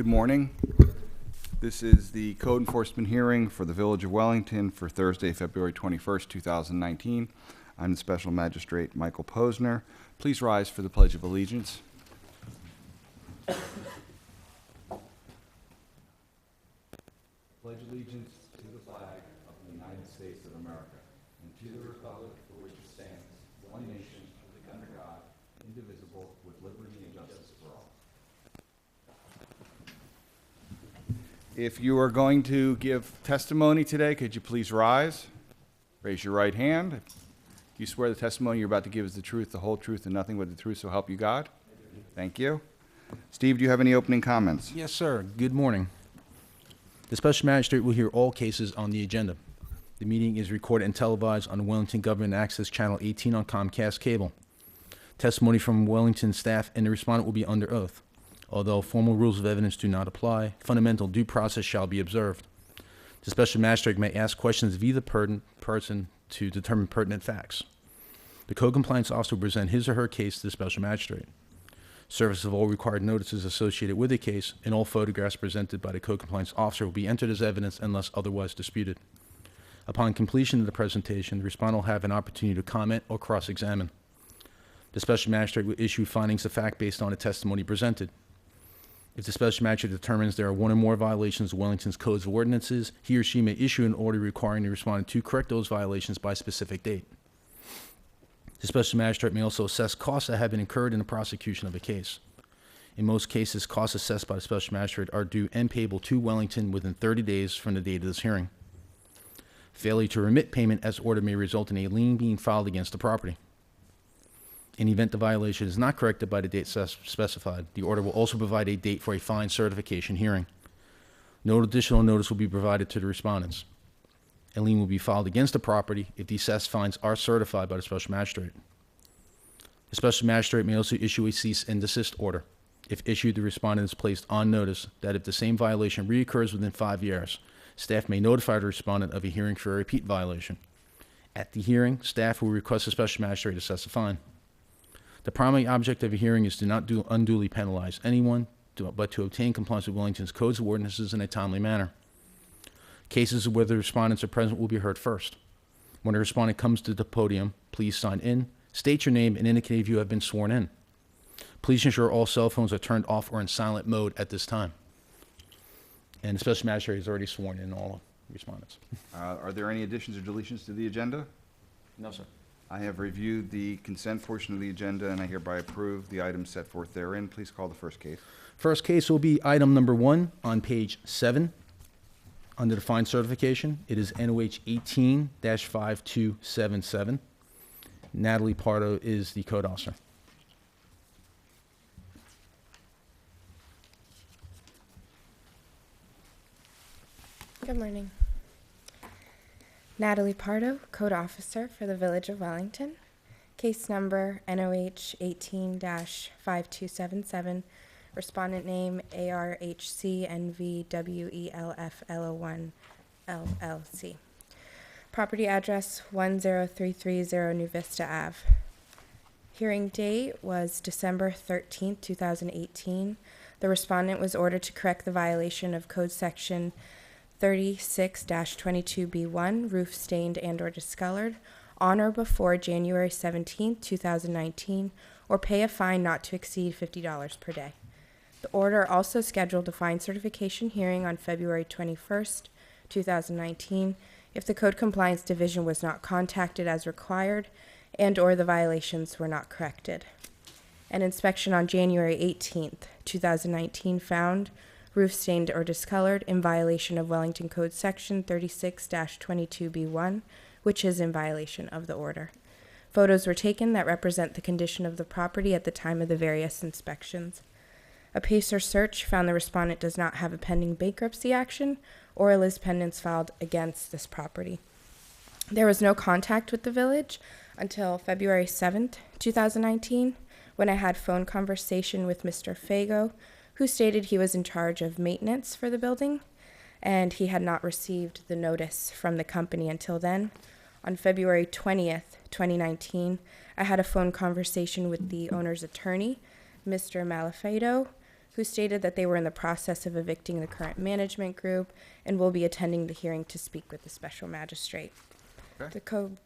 Good morning. This is the code enforcement hearing for the Village of Wellington for Thursday, February 21st, 2019. I'm the Special Magistrate Michael Posner. Please rise for the Pledge of Allegiance. Pledge allegiance to the flag of the United States of America and to the republic for which it stands, one nation, under God, indivisible, with liberty and justice for all. If you are going to give testimony today, could you please rise? Raise your right hand. If you swear the testimony you're about to give is the truth, the whole truth, and nothing but the truth, so help you God. Thank you. Steve, do you have any opening comments? Yes, sir. Good morning. The Special Magistrate will hear all cases on the agenda. The meeting is recorded and televised on Wellington Government Access Channel 18 on Comcast Cable. Testimony from Wellington staff and the respondent will be under oath. Although formal rules of evidence do not apply, fundamental due process shall be observed. The Special Magistrate may ask questions of either person to determine pertinent facts. The Code Compliance Officer will present his or her case to the Special Magistrate. Service of all required notices associated with the case and all photographs presented by the Code Compliance Officer will be entered as evidence unless otherwise disputed. Upon completion of the presentation, the respondent will have an opportunity to comment or cross-examine. The Special Magistrate will issue findings of fact based on the testimony presented. If the Special Magistrate determines there are one or more violations of Wellington's codes of ordinances, he or she may issue an order requiring the respondent to correct those violations by a specific date. The Special Magistrate may also assess costs that have been incurred in the prosecution of a case. In most cases, costs assessed by the Special Magistrate are due and payable to Wellington within 30 days from the date of this hearing. Failure to remit payment as ordered may result in a lien being filed against the property. In the event the violation is not corrected by the date specified, the order will also provide a date for a fine certification hearing. No additional notice will be provided to the respondents. A lien will be filed against the property if the assessed fines are certified by the Special Magistrate. The Special Magistrate may also issue a cease and desist order. If issued, the respondent is placed on notice that if the same violation reoccurs within 5 years, staff may notify the respondent of a hearing for a repeat violation. At the hearing, staff will request the Special Magistrate assess a fine. The primary object of a hearing is to not unduly penalize anyone, but to obtain compliance with Wellington's codes of ordinances in a timely manner. Cases where the respondents are present will be heard first. When the respondent comes to the podium, please sign in, state your name, and indicate if you have been sworn in. Please ensure all cell phones are turned off or in silent mode at this time. And the Special Magistrate has already sworn in all respondents. Are there any additions or deletions to the agenda? No, sir. I have reviewed the consent portion of the agenda, and I hereby approve the items set forth therein. Please call the first case. First case will be item number 1 on page 7. Under the fine certification, it is NOH 18-5277. Natalie Pardo is the code officer. Good morning. Natalie Pardo, Code Officer for the Village of Wellington. Case number NOH 18-5277. Respondent name ARHCNVWELFL01 LLC. Property address 10330 New Vista Ave. Hearing date was December 13, 2018. The respondent was ordered to correct the violation of Code Section 36-22B1, roof stained and or discolored, on or before January 17, 2019, or pay a fine not to exceed $50 per day. The order also scheduled a fine certification hearing on February 21st, 2019, if the Code Compliance Division was not contacted as required and or the violations were not corrected. An inspection on January 18th, 2019 found roof stained or discolored in violation of Wellington Code Section 36-22B1, which is in violation of the order. Photos were taken that represent the condition of the property at the time of the various inspections. A PACER search found the respondent does not have a pending bankruptcy action or a lis pendens filed against this property. There was no contact with the village until February 7th, 2019, when I had phone conversation with Mr. Fago, who stated he was in charge of maintenance for the building, and he had not received the notice from the company until then. On February 20th, 2019, I had a phone conversation with the owner's attorney, Mr. Malafedo, who stated that they were in the process of evicting the current management group and will be attending the hearing to speak with the special magistrate. Okay. The code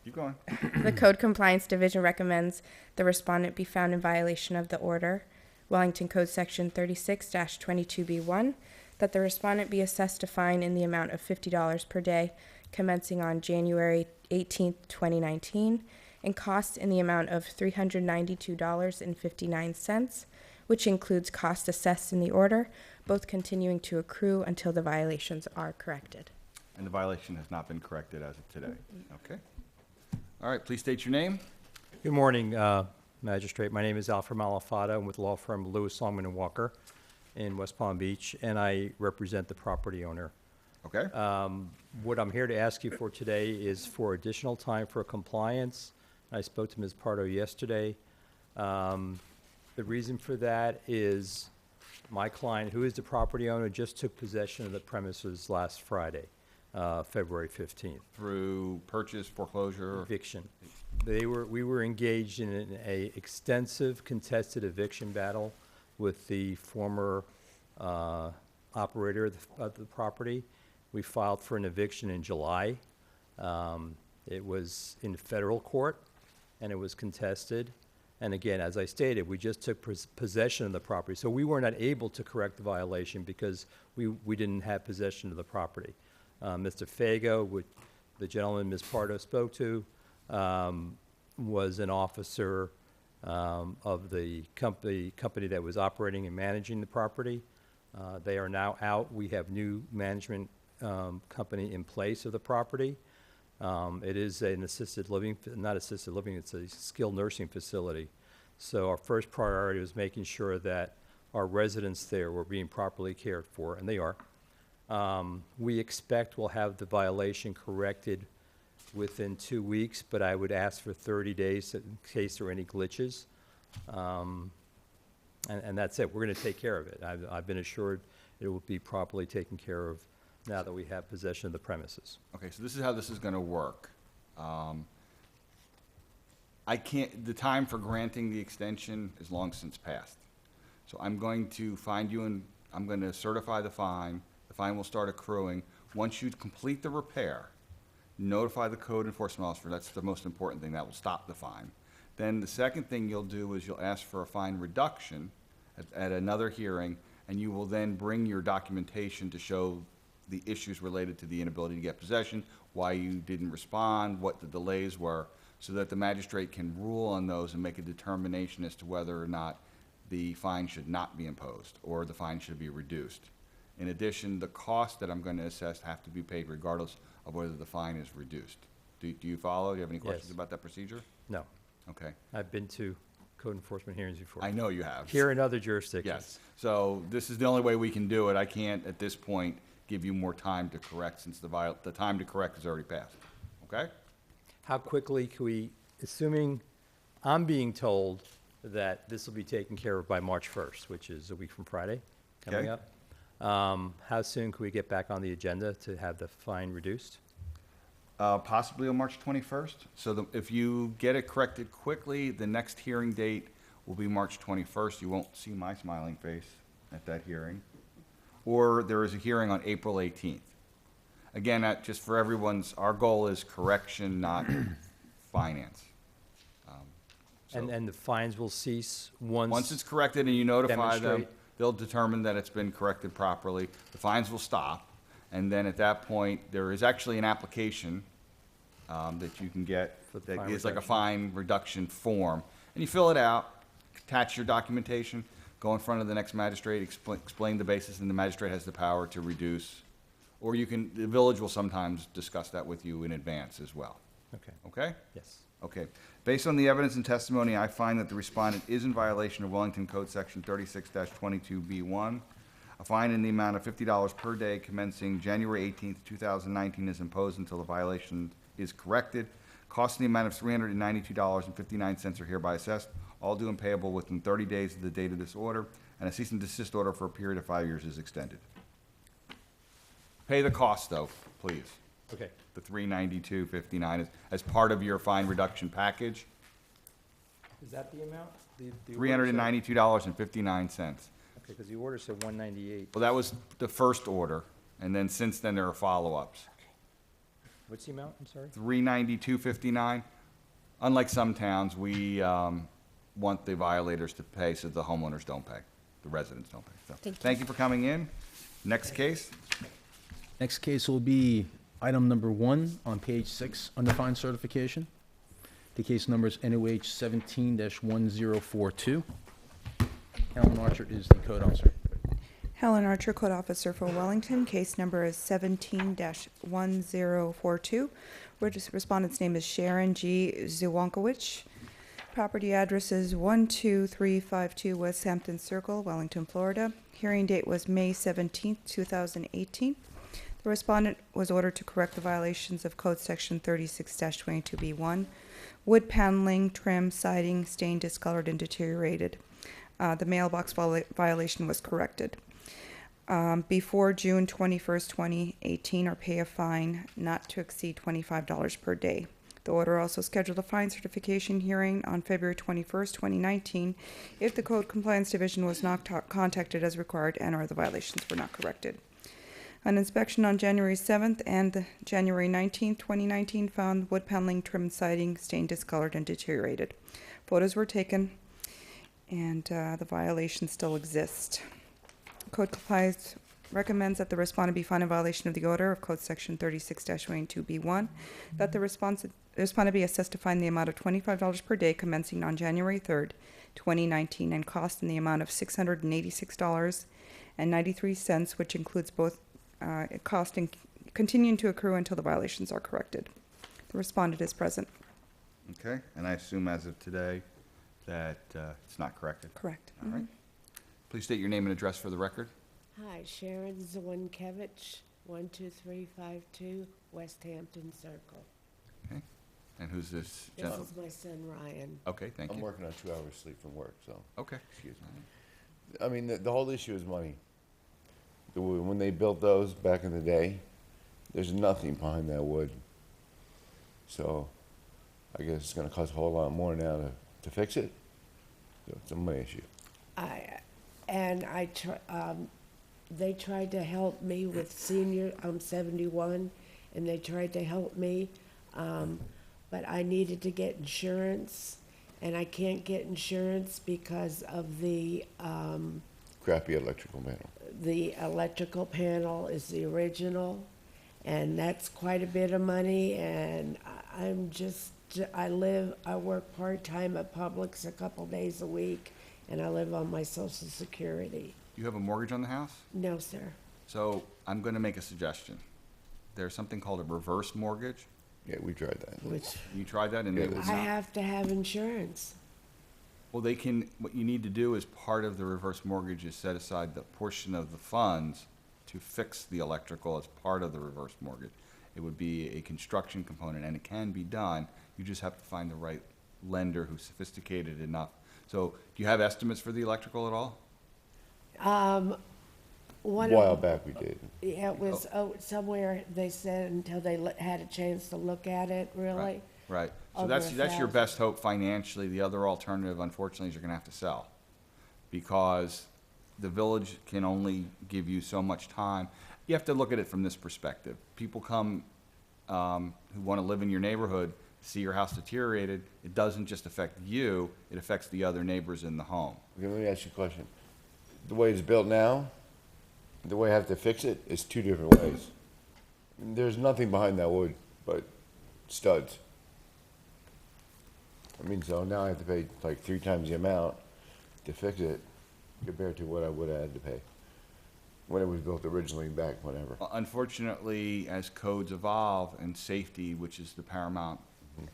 Keep going. The Code Compliance Division recommends the respondent be found in violation of the order, Wellington Code Section 36-22B1, that the respondent be assessed a fine in the amount of $50 per day commencing on January 18, 2019, and costs in the amount of $392.59, which includes costs assessed in the order, both continuing to accrue until the violations are corrected. And the violation has not been corrected as of today. Okay. All right, please state your name. Good morning, Magistrate. My name is Alfred Malafata. I'm with law firm Lewis, Longman and Walker in West Palm Beach, and I represent the property owner. Okay. What I'm here to ask you for today is for additional time for compliance. I spoke to Ms. Pardo yesterday. The reason for that is my client, who is the property owner, just took possession of the premises last Friday, February 15th. Through purchase, foreclosure? Eviction. We were engaged in an extensive contested eviction battle with the former operator of the property. We filed for an eviction in July. It was in federal court, and it was contested. And again, as I stated, we just took possession of the property. So we were not able to correct the violation because we didn't have possession of the property. Mr. Fago, the gentleman Ms. Pardo spoke to, was an officer of the company that was operating and managing the property. They are now out. We have new management company in place of the property. It is an assisted living, not assisted living, it's a skilled nursing facility. So our first priority was making sure that our residents there were being properly cared for, and they are. We expect we'll have the violation corrected within 2 weeks, but I would ask for 30 days in case there are any glitches. And that's it. We're going to take care of it. I've been assured it will be properly taken care of now that we have possession of the premises. Okay, so this is how this is going to work. The time for granting the extension is long since passed. So I'm going to find you and I'm going to certify the fine. The fine will start accruing. Once you complete the repair, notify the code enforcement officer. That's the most important thing. That will stop the fine. Then the second thing you'll do is you'll ask for a fine reduction at another hearing, and you will then bring your documentation to show the issues related to the inability to get possession, why you didn't respond, what the delays were, so that the magistrate can rule on those and make a determination as to whether or not the fine should not be imposed or the fine should be reduced. In addition, the costs that I'm going to assess have to be paid regardless of whether the fine is reduced. Do you follow? Do you have any questions Yes. about that procedure? No, Okay. I've been to code enforcement hearings before. I know you have. Here in other jurisdictions. Yes. So this is the only way we can do it. I can't, at this point, give you more time to correct since the time to correct has already passed. Okay? How quickly can we, assuming I'm being told that this will be taken care of by March 1st, which is a week from Friday coming Okay. up, how soon can we get back on the agenda to have the fine reduced? Possibly on March 21st. So if you get it corrected quickly, the next hearing date will be March 21st. You won't see my smiling face at that hearing. Or there is a hearing on April 18th. Again, just for our goal is correction, not finance. So And the fines will cease once? once it's corrected and you notify them, Demonstrate. they'll determine that it's been corrected properly. The fines will stop. And then at that point, there is actually an application that you can get For the that fine is like a reduction. fine reduction form. And you fill it out, attach your documentation, go in front of the next magistrate, explain the basis, and the magistrate has the power to reduce. Or the village will sometimes discuss that with you in advance as well. Okay, Okay? yes. Okay. Based on the evidence and testimony, I find that the respondent is in violation of Wellington Code Section 36-22B1. A fine in the amount of $50 per day commencing January 18th, 2019 is imposed until the violation is corrected. Costs in the amount of $392.59 are hereby assessed, all due and payable within 30 days of the date of this order, and a cease and desist order for a period of 5 years is extended. Pay the cost, though, please. Okay, The $392.59 as part of your fine reduction package. is that the amount? The order said- $392.59. Because the order said 198. Well, that was the first order, and then since then, there are follow-ups. What's the amount? I'm sorry? 392.59. Unlike some towns, we want the violators to pay so the homeowners don't pay, the residents don't pay. So, Thank you. thank you for coming in. Next case. Next case will be item number 1 on page 6 under fine certification. The case number is NOH 17-1042. Alan Archer is the code officer. Helen Archer, Code Officer for Wellington. Case number is 17-1042. Respondent's name is Sharon G. Zwonkowicz. Property address is 12352 West Hampton Circle, Wellington, Florida. Hearing date was May 17, 2018. The respondent was ordered to correct the violations of Code Section 36-22B1. Wood paneling, trim, siding, stained, discolored, and deteriorated. The mailbox violation was corrected. Before June 21st, 2018, or pay a fine not to exceed $25 per day. The order also scheduled a fine certification hearing on February 21st, 2019, if the Code Compliance Division was not contacted as required and/or the violations were not corrected. An inspection on January 7th and January 19th, 2019, found wood paneling, trim, and siding stained, discolored, and deteriorated. Photos were taken, and the violations still exist. Code Compliance recommends that the respondent be found in violation of the order of Code Section 36-22B1, that the respondent be assessed a fine in the amount of $25 per day commencing on January 3rd, 2019, and cost in the amount of $686.93, which includes both cost and continuing to accrue until the violations are corrected. The respondent is present. Okay, and I assume as of today that it's not corrected. Correct. All right. Please state your name and address for the record. Hi, Sharon Zwonkowicz, 12352 West Hampton Circle. Okay. And who's this This gentleman? is my son Ryan. Okay, thank I'm you. working on 2 hours sleep from work, so, Okay. excuse me. I mean, the whole issue is money. When they built those back in the day, there's nothing behind that wood. So, I guess it's gonna cost a whole lot more now to fix it. So it's a money issue. They tried to help me with senior, I'm 71, and they tried to help me, but I needed to get insurance, and I can't get insurance because of the Crappy electrical panel. electrical panel is the original, and that's quite a bit of money, and I work part-time at Publix a couple days a week, and I live on my Social Security. You have a mortgage on the house? No, sir. So I'm going to make a suggestion. There's something called a reverse mortgage. Yeah, we tried that. Which, You tried that and Yeah, they would that's- I not. have to have insurance. Well, they can, what you need to do is part of the reverse mortgage is set aside the portion of the funds to fix the electrical as part of the reverse mortgage. It would be a construction component, and it can be done. You just have to find the right lender who's sophisticated enough. So do you have estimates for the electrical at all? A One while of, back we did. yeah, it was somewhere they said until they had a chance to look at it, really. Right. So Over that's your 1,000. best hope financially. The other alternative, unfortunately, is you're gonna have to sell. Because the village can only give you so much time. You have to look at it from this perspective. People come, who wanna live in your neighborhood, see your house deteriorated. It doesn't just affect you, it affects the other neighbors in the home. Okay, let me ask you a question. The way it's built now, the way I have to fix it is 2 different ways. There's nothing behind that wood but studs. I mean, so now I have to pay like 3 times the amount to fix it compared to what I would have had to pay when it was built originally back whenever. Unfortunately, as codes evolve and safety, which is the paramount,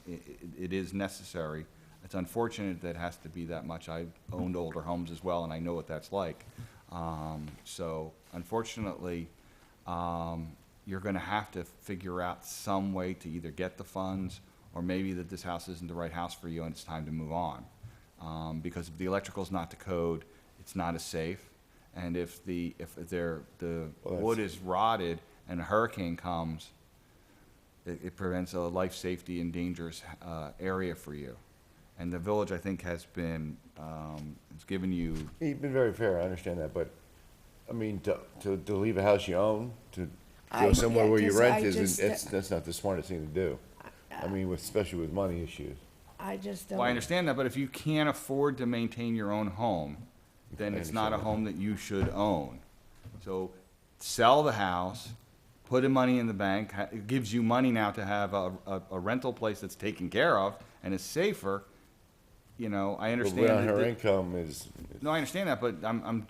it is necessary. It's unfortunate that it has to be that much. I've owned older homes as well, and I know what that's like. So unfortunately, you're gonna have to figure out some way to either get the funds, or maybe that this house isn't the right house for you and it's time to move on. Because if the electrical's not to code, it's not as safe. And if the Well, wood is rotted and a hurricane comes, it prevents a life safety and dangerous area for you. And the village, I think, has been, has given you, You've been very fair, I understand that, but, I mean, to leave a house you own, to go somewhere yeah, where you 'cause rent I isn't, just, that's not the smartest thing to do. I mean, especially with money issues. I just don't. well, I understand that, but if you can't afford to maintain your own home, then I it's not a understand that. home that you should own. So sell the house, put the money in the bank. It gives you money now to have a rental place that's taken care of and is safer. You know, I But understand. on that her the- income is, No, I understand that, but I'm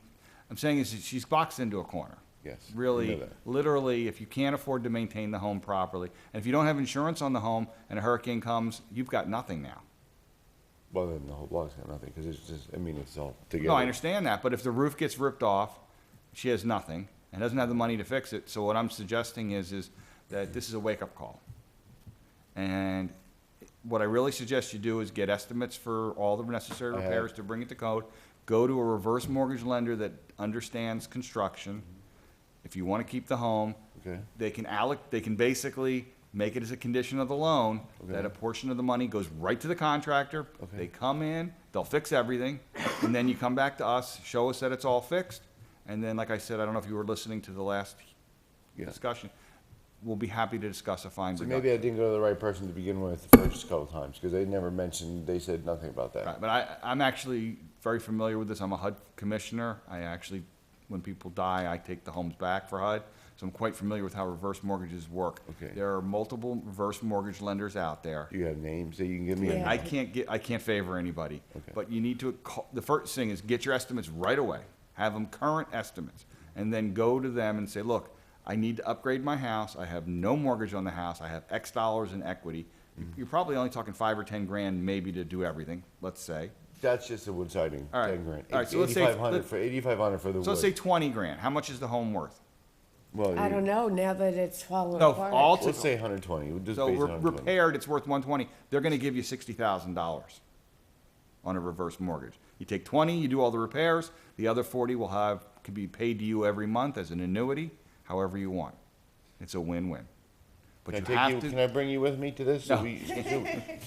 saying is that she's boxed into a corner. yes. I know Really, that. literally, if you can't afford to maintain the home properly, and if you don't have insurance on the home and a hurricane comes, you've got nothing now. Well, then the whole block's got nothing, because it's just, I mean, it's all together. No, I understand that, but if the roof gets ripped off, she has nothing and doesn't have the money to fix it. So what I'm suggesting is that this is a wake-up call. And what I really suggest you do is get estimates for all the necessary I have. repairs to bring it to code. Go to a reverse mortgage lender that understands construction. If you want to keep the home, Okay. they can basically make it as a condition of the loan that Okay. a portion of the money goes right to the contractor. Okay. They come in, they'll fix everything, and then you come back to us, show us that it's all fixed. And then, like I said, I don't know if you were listening to the last Yeah. discussion, we'll be happy to discuss a fine So reduction. maybe I didn't go to the right person to begin with the first couple times, because they never mentioned, they said nothing about that. Right, but I'm actually very familiar with this. I'm a HUD commissioner. I actually, when people die, I take the homes back for HUD. So I'm quite familiar with how reverse mortgages work. Okay. There are multiple reverse mortgage lenders out there. Do you have names that you can give me? Yeah. I can't favor anybody. Okay. But you need to, the first thing is get your estimates right away. Have them current estimates. And then go to them and say, look, I need to upgrade my house. I have no mortgage on the house. I have X dollars in equity. Mm-hmm. You're probably only talking 5 or 10 grand maybe to do everything, let's say. That's just a wood siding, All right. 10 grand. All right, so let's say- 8,500 for the wood. So let's say 20 grand. How much is the home worth? Well, I don't know, now that it's fallen No, apart. all Let's say 120, we'll just So base it on 120. repaired, it's worth 120. They're gonna give you $60,000 on a reverse mortgage. You take 20, you do all the repairs, the other 40 could be paid to you every month as an annuity, however you want. It's a win-win. But Can you I have take you, to. can I bring you with me to this? So No.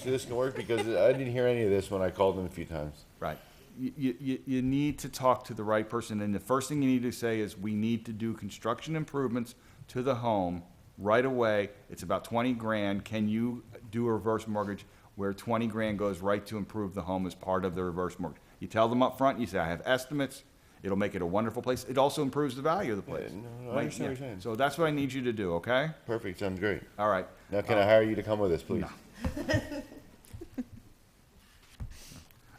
so this can work, because I didn't hear any of this when I called them a few times. Right. You need to talk to the right person, and the first thing you need to say is, we need to do construction improvements to the home right away. It's about 20 grand. Can you do a reverse mortgage where 20 grand goes right to improve the home as part of the reverse mortgage? You tell them up front. You say, I have estimates. It'll make it a wonderful place. It also improves the value of the place. no, I understand what you're saying. So that's what I need you to do, okay? Perfect, sounds great. All right. Now, can I hire you to come with us, please?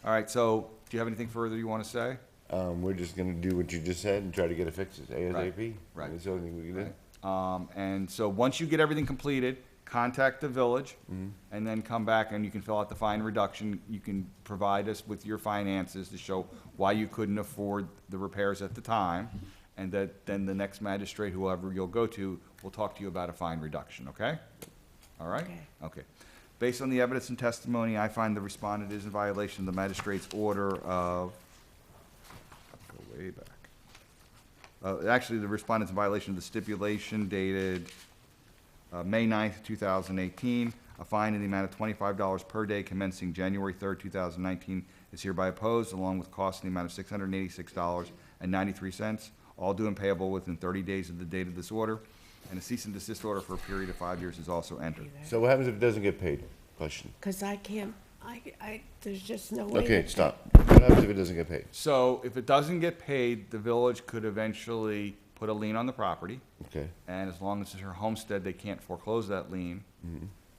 All right, so do you have anything further you want to say? We're just gonna do what you just said and try to get it fixed ASAP. right. That's the only thing we can do. And so once you get everything completed, contact the village, and then come back and you can fill out the fine reduction. You can provide us with your finances to show why you couldn't afford the repairs at the time, and that then the next magistrate, whoever you'll go to, will talk to you about a fine reduction, okay? All right? Okay. Okay. Based on the evidence and testimony, I find the respondent is in violation of the magistrate's order of, go way back. Actually, the respondent's in violation of the stipulation dated May 9th, 2018. A fine in the amount of $25 per day commencing January 3rd, 2019 is hereby imposed, along with costs in the amount of $686.93, all due and payable within 30 days of the date of this order. And a cease and desist order for a period of 5 years is also entered. So what happens if it doesn't get paid? Question. Because I can't, there's just no way. Okay, to- stop. What happens if it doesn't get paid? So if it doesn't get paid, the village could eventually put a lien on the property. Okay, And as long as it's her homestead, they can't foreclose that lien.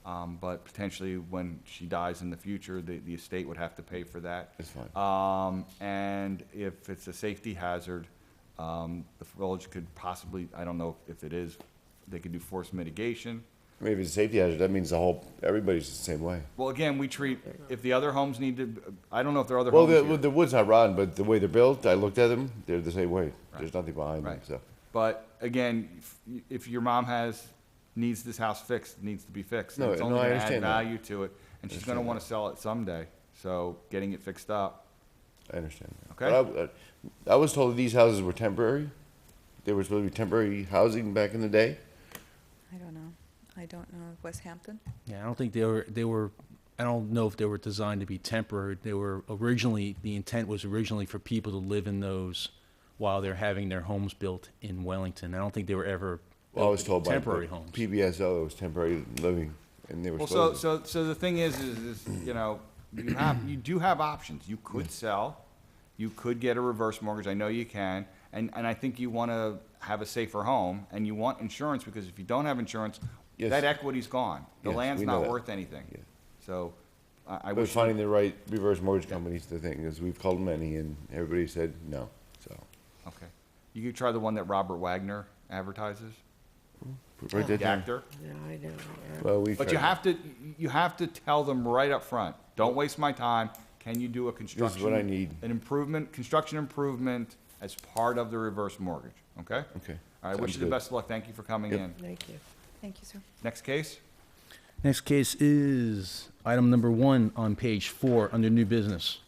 But potentially, when she dies in the future, the estate would have to pay for that. that's fine. And if it's a safety hazard, the village could possibly, I don't know if it is, they could do force mitigation. I mean, if it's a safety hazard, that means everybody's the same way. Well, again, we treat, if the other homes need to, I don't know if there are other Well, homes here. the wood's not rotten, but the way they're built, I looked at them, they're the same way. There's nothing behind them, Right. so. But again, if your mom needs this house fixed, it needs to be fixed. And No, it's no, only I gonna add understand that. value to it, and she's gonna Understand wanna that. sell it someday, so getting it fixed up. I understand. that. Okay. But I was told that these houses were temporary. They were supposed to be temporary housing back in the day. I don't know. I don't know. West Hampton? Yeah, I don't think they were I don't know if they were designed to be temporary. They were originally, the intent was originally for people to live in those while they're having their homes built in Wellington. I don't think they were ever Well, I was built told by temporary the homes. PBSO it was temporary living, and they were Well, supposed so the thing is, you know, you do have options. You could sell, you could get a reverse mortgage. I know you can, and I think you want to have a safer home, and you want insurance, because if you don't have insurance, Yes. that equity's gone. The Yes, land's we know not that. worth anything. Yeah. So, I But wish. finding the right reverse mortgage companies, the thing is, we've called many, and everybody said no, so. Okay. You could try the one that Robert Wagner advertises, Write that the down. actor. Yeah, I know. yeah. Well, we But tried. you have to tell them right up front, don't waste my time. Can you do a construction? what I need. An improvement, construction improvement as part of the reverse mortgage, okay? Okay. All right, wish Sounds you the good. best of luck. Thank you for coming Yep. in. Thank you. Thank you, sir. Next case? Next case is item number 1 on page 4 under new business,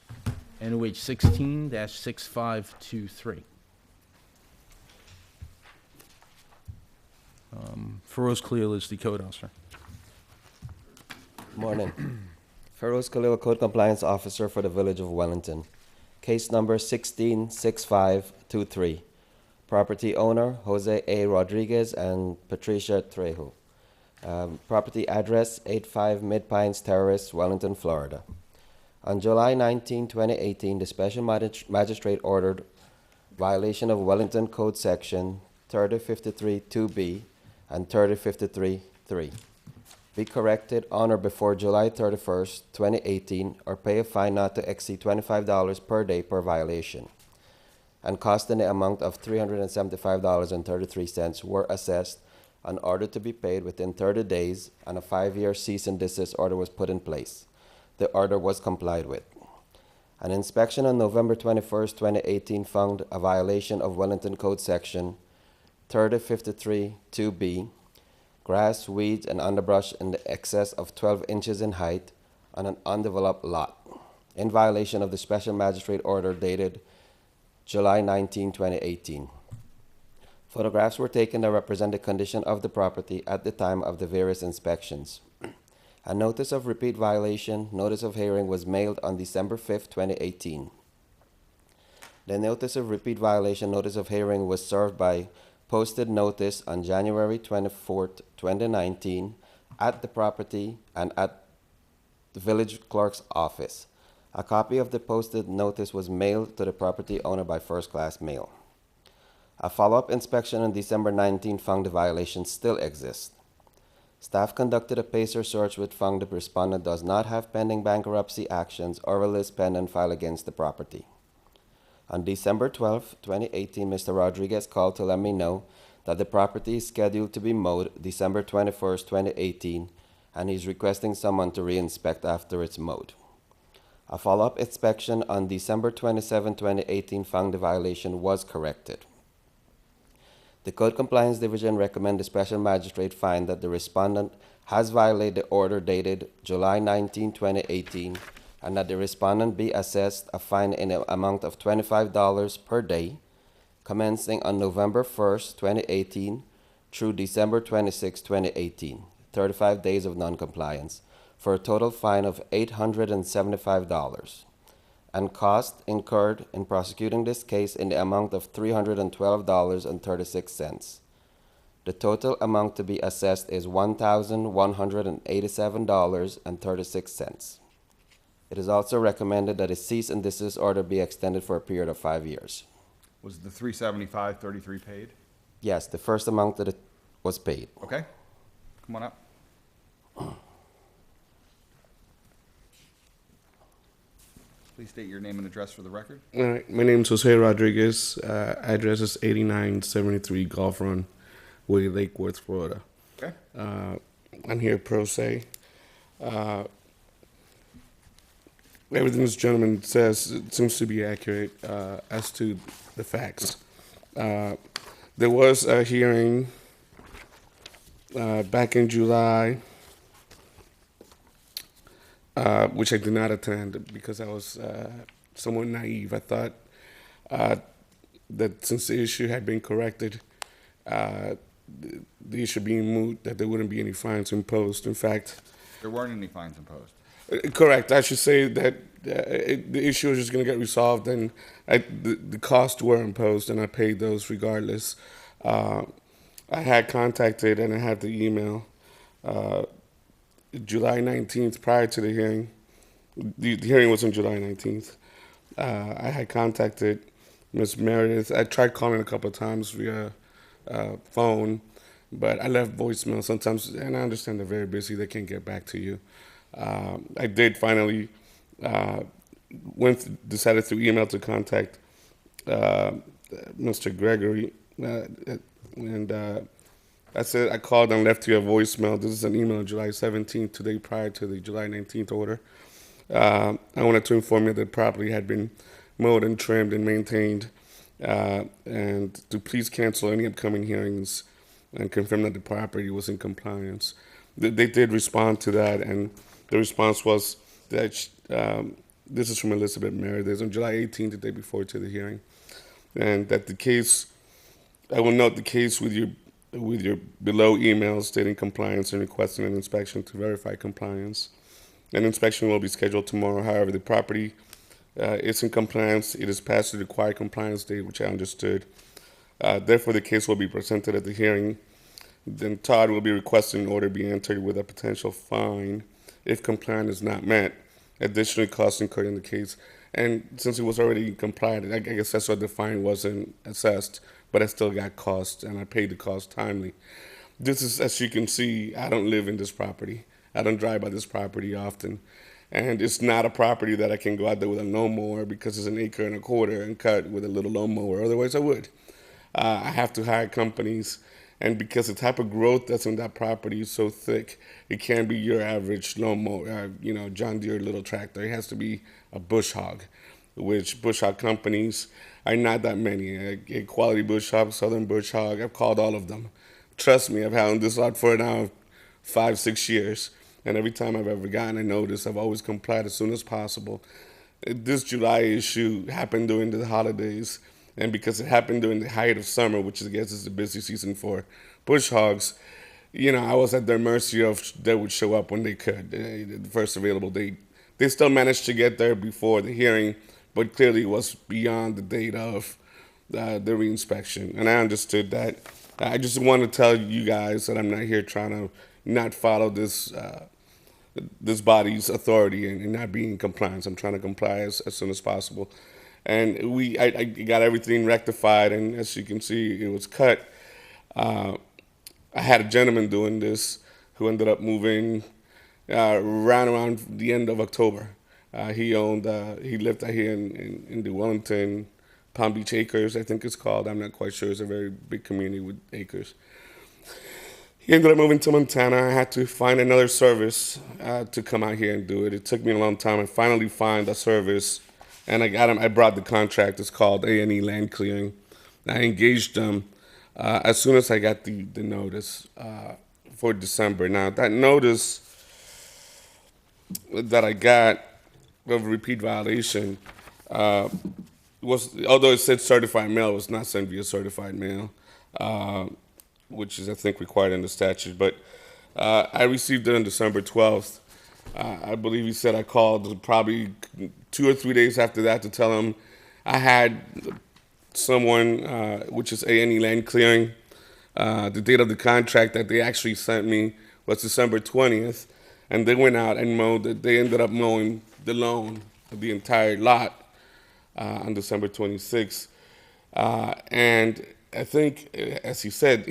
NOH 16-6523. Feroz Khalil is the code officer. Morning. Feroz Khalil, Code Compliance Officer for the Village of Wellington. Case number 166523. Property owner Jose A. Rodriguez and Patricia Trejo. Property address 85 Mid Pines Terrace, Wellington, Florida. On July 19, 2018, the Special Magistrate ordered violation of Wellington Code Section 3053-2B and 3053-3. Be corrected on or before July 31st, 2018, or pay a fine not to exceed $25 per day per violation, and cost in the amount of $375.33 were assessed in order to be paid within 30 days, and a 5-year cease and desist order was put in place. The order was complied with. An inspection on November 21st, 2018 found a violation of Wellington Code Section 3053-2B, grass, weeds, and underbrush in the excess of 12 inches in height on an undeveloped lot, in violation of the Special Magistrate order dated July 19, 2018. Photographs were taken that represent the condition of the property at the time of the various inspections. A notice of repeat violation, notice of hearing was mailed on December 5, 2018. The notice of repeat violation, notice of hearing was served by posted notice on January 24, 2019 at the property and at the village clerk's office. A copy of the posted notice was mailed to the property owner by first-class mail. A follow-up inspection on December 19 found the violation still exists. Staff conducted a PACER search which found the respondent does not have pending bankruptcy actions or a list pending file against the property. On December 12, 2018, Mr. Rodriguez called to let me know that the property is scheduled to be mowed December 21, 2018, and he's requesting someone to re-inspect after it's mowed. A follow-up inspection on December 27, 2018 found the violation was corrected. The Code Compliance Division recommended the Special Magistrate find that the respondent has violated the order dated July 19, 2018, and that the respondent be assessed a fine in the amount of $25 per day, commencing on November 1st, 2018 through December 26, 2018, 35 days of noncompliance, for a total fine of $875, and cost incurred in prosecuting this case in the amount of $312.36. The total amount to be assessed is $1,187.36. It is also recommended that a cease and desist order be extended for a period of 5 years. Was the $375.33 paid? Yes, the first amount that it was paid. Okay, come on up. Please state your name and address for the record. All right, my name is Jose Rodriguez. Address is 8973 Gulf Run, Way, Lake Worth, Florida. Okay. I'm here pro se. Everything this gentleman says seems to be accurate as to the facts. There was a hearing back in July, which I did not attend because I was somewhat naive. I thought that since the issue had been corrected, the issue being moot, that there wouldn't be any fines imposed. In fact, There weren't any fines imposed. Correct. I should say that the issue is just going to get resolved, and the costs were imposed, and I paid those regardless. I had contacted and I had the email July 19th prior to the hearing. The hearing was on July 19th. I had contacted Ms. Meredith. I tried calling a couple of times via phone, but I left voicemail sometimes, and I understand they're very busy. They can't get back to you. I did finally decided through email to contact Mr. Gregory, and I said I called and left you a voicemail. This is an email on July 17th, today prior to the July 19th order. I wanted to inform you that the property had been mowed and trimmed and maintained, and to please cancel any upcoming hearings and confirm that the property was in compliance. They did respond to that, and the response was that this is from Elizabeth Meredith on July 18th, the day before to the hearing, and that the case, I will note the case with your below email stating compliance and requesting an inspection to verify compliance. An inspection will be scheduled tomorrow. However, the property is in compliance. It is past the required compliance date, which I understood. Therefore, the case will be presented at the hearing. Then Todd will be requesting an order be entered with a potential fine if compliance is not met. Additional costs incurred in the case. And since it was already compliant, I guess that's why the fine wasn't assessed, but I still got costs, and I paid the cost timely. This is, as you can see, I don't live in this property. I don't drive by this property often. And it's not a property that I can go out there with a lawnmower because it's 1.25 acres and cut with a little lawnmower. Otherwise, I would. I have to hire companies. And because the type of growth that's on that property is so thick, it can't be your average lawnmower, John Deere little tractor. It has to be a bush hog, which bush hog companies are not that many. Quality Bush Hog, Southern Bush Hog, I've called all of them. Trust me, I've had on this lot for now 5-6 years. And every time I've ever gotten a notice, I've always complied as soon as possible. This July issue happened during the holidays, and because it happened during the height of summer, which I guess is the busy season for bush hogs, I was at their mercy of they would show up when they could, the first available date. They still managed to get there before the hearing, but clearly it was beyond the date of the reinspection, and I understood that. I just want to tell you guys that I'm not here trying to not follow this body's authority and not being in compliance. I'm trying to comply as soon as possible. And I got everything rectified, and as you can see, it was cut. I had a gentleman doing this who ended up moving around the end of October. He lived out here in the Wellington, Palm Beach Acres, I think it's called. I'm not quite sure. It's a very big community with acres. He ended up moving to Montana. I had to find another service to come out here and do it. It took me a long time. I finally found a service, and I got him. I brought the contract. It's called A&E Land Clearing. I engaged them as soon as I got the notice for December. Now, that notice that I got of repeat violation was, although it said certified mail, it was not sent via certified mail. Which is, I think, required in the statute. But I received it on December 12th. I believe he said I called probably 2 or 3 days after that to tell him I had someone, which is A&E Land Clearing. The date of the contract that they actually sent me was December 20th, and they went out and mowed it. They ended up mowing the lawn of the entire lot on December 26th. And I think, as he said,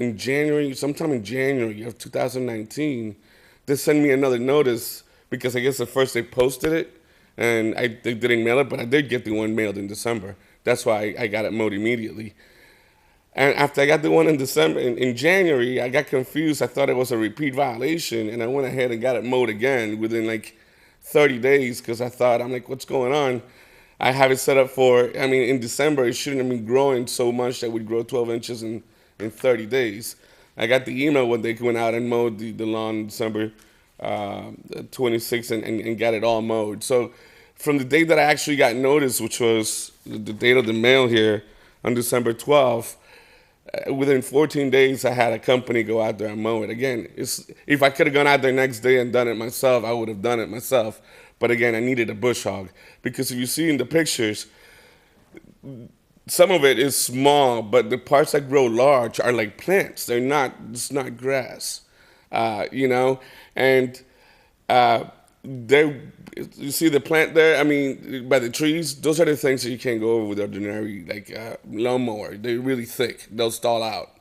sometime in January of 2019, they sent me another notice because I guess at first they posted it and they didn't mail it, but I did get the one mailed in December. That's why I got it mowed immediately. And after I got the one in January, I got confused. I thought it was a repeat violation, and I went ahead and got it mowed again within like 30 days because I'm like, what's going on? I have it set up in December, it shouldn't have been growing so much that would grow 12 inches in 30 days. I got the email when they went out and mowed the lawn December 26th and got it all mowed. So from the date that I actually got notice, which was the date of the mail here on December 12th, within 14 days, I had a company go out there and mow it. Again, if I could have gone out there next day and done it myself, I would have done it myself. But again, I needed a bush hog because if you see in the pictures, some of it is small, but the parts that grow large are like plants. They're not, it's not grass, you know? And you see the plant there? I mean, by the trees, those are the things that you can't go over with ordinary, like lawnmower. They're really thick. They'll stall out.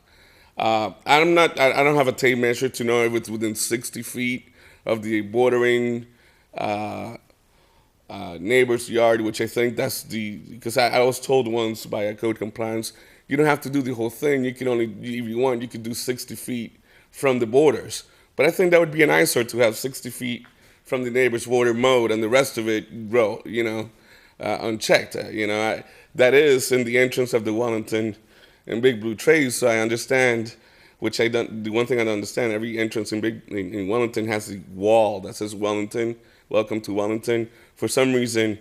I don't have a tape measure to know if it's within 60 feet of the bordering neighbor's yard, which I think that's because I was told once by a code compliance, you don't have to do the whole thing. You can only, if you want, you could do 60 feet from the borders. But I think that would be an eyesore to have 60 feet from the neighbor's water mowed and the rest of it grow, unchecked. That is in the entrance of the Wellington and Big Blue Trays, so I understand, which I don't, the one thing I don't understand, every entrance in Wellington has a wall that says Wellington, welcome to Wellington. For some reason,